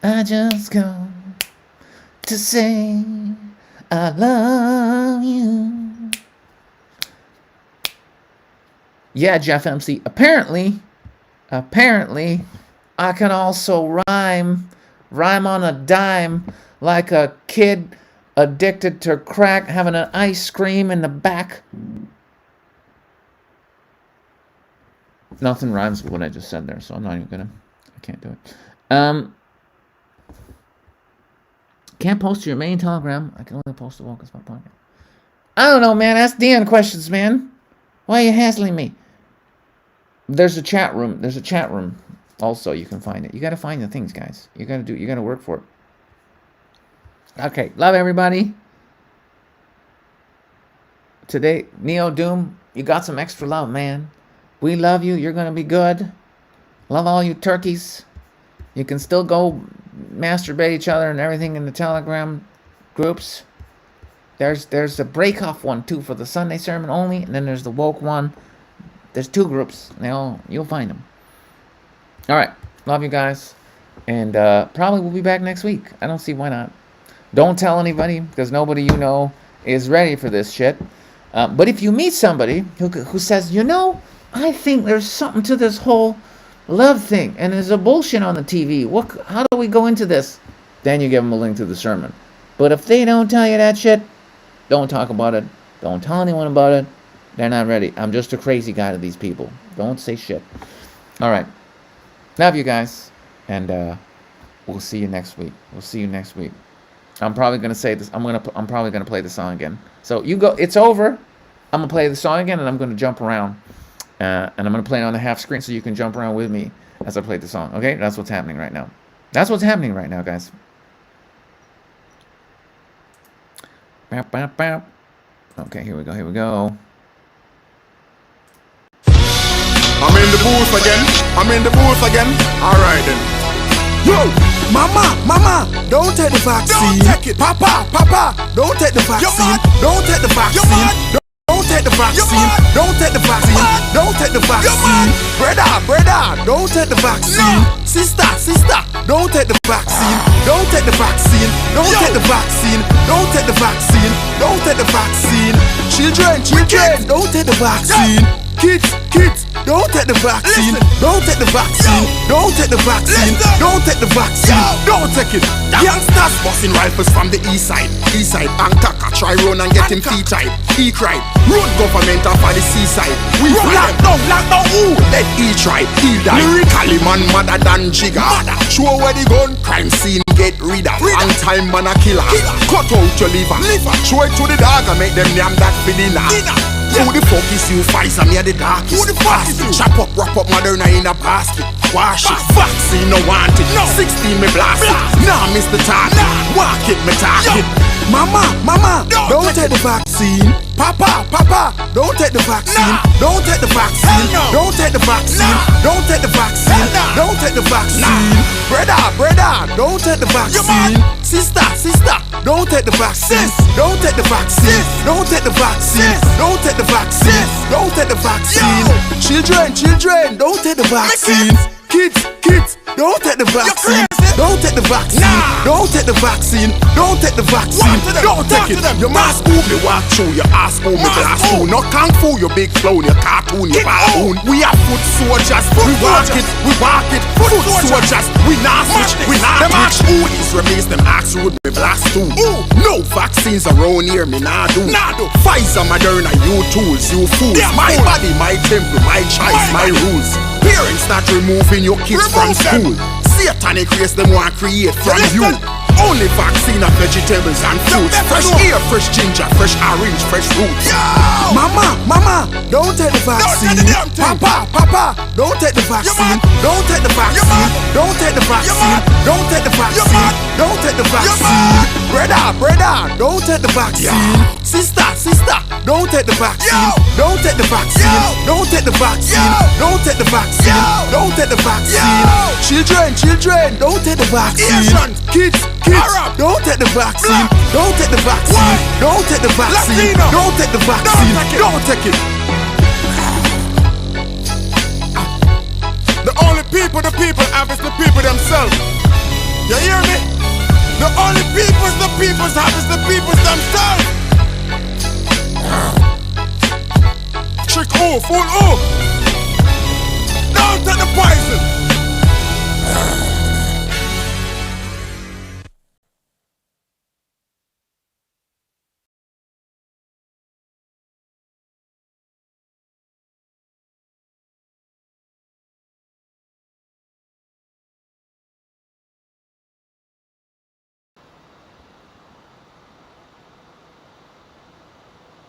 I just come to say I love you. Yeah, Jeff MC. Apparently, I can also rhyme on a dime like a kid addicted to crack having an ice cream in the back. Nothing rhymes with what I just said there, so I'm not even gonna. I can't do it. Can't post to your main Telegram. I can only post to Woke as My Podcast. I don't know, man. Ask Dion questions, man. Why are you hassling me? There's a chat room. Also, you can find it. You gotta find the things, guys. You gotta work for it. Okay, love everybody. Today, Neo Doom, you got some extra love, man. We love you. You're gonna be good. Love all you turkeys. You can still go masturbate each other and everything in the Telegram groups. There's a break-off one too for the Sunday sermon only, and then there's the woke one. There's 2 groups. You'll find them. All right, love you guys, and probably we'll be back next week. I don't see why not. Don't tell anybody because nobody you know is ready for this shit. But if you meet somebody who says, I think there's something to this whole love thing, and there's a bullshit on the TV. How do we go into this? Then you give them a link to the sermon. But if they don't tell you that shit, don't talk about it. Don't tell anyone about it. They're not ready. I'm just a crazy guy to these people. Don't say shit. All right. Love you guys. And we'll see you next week. I'm probably going to say this. I'm probably going to play the song again. So you go. It's over. I'm going to play the song again, and I'm going to jump around. And I'm going to play it on the half screen so you can jump around with me as I play the song. Okay? That's what's happening right now. Guys. Okay, here we go. I'm in the booth again. All right then. Yo, mama, don't take the vaccine. Don't take it. Papa, don't take the vaccine. Don't take the vaccine. Don't take take the vaccine. Don't take the vaccine. Don't take the vaccine. Brother, don't take the vaccine. Sister, don't take the vaccine. Don't take the vaccine. Don't take the vaccine. Don't take the vaccine. Don't take the vaccine. Children, don't take the vaccine. Kids, don't take the vaccine. Don't take the vaccine. Don't take the vaccine. Don't take the vaccine. Don't take it. Youngsters busting rifles from the east side. And Kaka try run and get him feet tight. He cried, road government off of the seaside. We lock down, ooh. Let he try, he die. Lyrically man madder than Jigga. Show where the gun, crime scene get rid of. Long time man a killer. Cut out your liver. Show it to the dog and make them name that for dinner. Who the fuck is you? Pfizer, me a the darkest. Who the fuck is you? Chop up, wrap up Moderna in a basket. Wash it, vaccine no want it. 16 me blast it. Nah, miss the target. Walk it, me target. Mama, don't take the vaccine. Papa, don't take the vaccine. Don't take the vaccine. Don't take the vaccine. Don't take the vaccine. Don't take the vaccine. Brother, don't take the vaccine. Sister, don't take the vaccine. Don't take the vaccine. Don't take the vaccine. Don't take the vaccine. Don't take the vaccine. Children, don't take the vaccine. Kids, don't take the vaccine. Don't take the vaccine. Don't take the vaccine. Don't take the vaccine. Don't take it. Your mask move me walk through. Your ass move me glass through. Not kung fu, your big clown, your cartoon, your baboon. We are foot soldiers. We walk it. Foot soldiers. We not switch. We not them ask who is remains. Them ask who me blast too. No vaccines around here. Me nah do. Pfizer, Moderna, you tools, you fools. My body, my temple, my choice, my rules. Parents not removing your kids from school. Satanic race them want create from you. Only vaccine of vegetables and fruits. Fresh air, fresh ginger, fresh orange, fresh roots. Mama, don't take the vaccine. Papa, don't take the vaccine. Don't take the vaccine. Don't take the vaccine. Don't take the vaccine. Don't take the vaccine. Brother, don't take the vaccine. Sister, don't take the vaccine. Don't take the vaccine. Don't take the vaccine. Don't take the vaccine. Don't take the vaccine. Children, don't take the vaccine. Kids, don't take the vaccine. Don't take the vaccine. Don't take the vaccine. Don't take the vaccine. Don't take it. The only people have is the people themselves. You hear me? The only the peoples have is the peoples themselves. Trick fool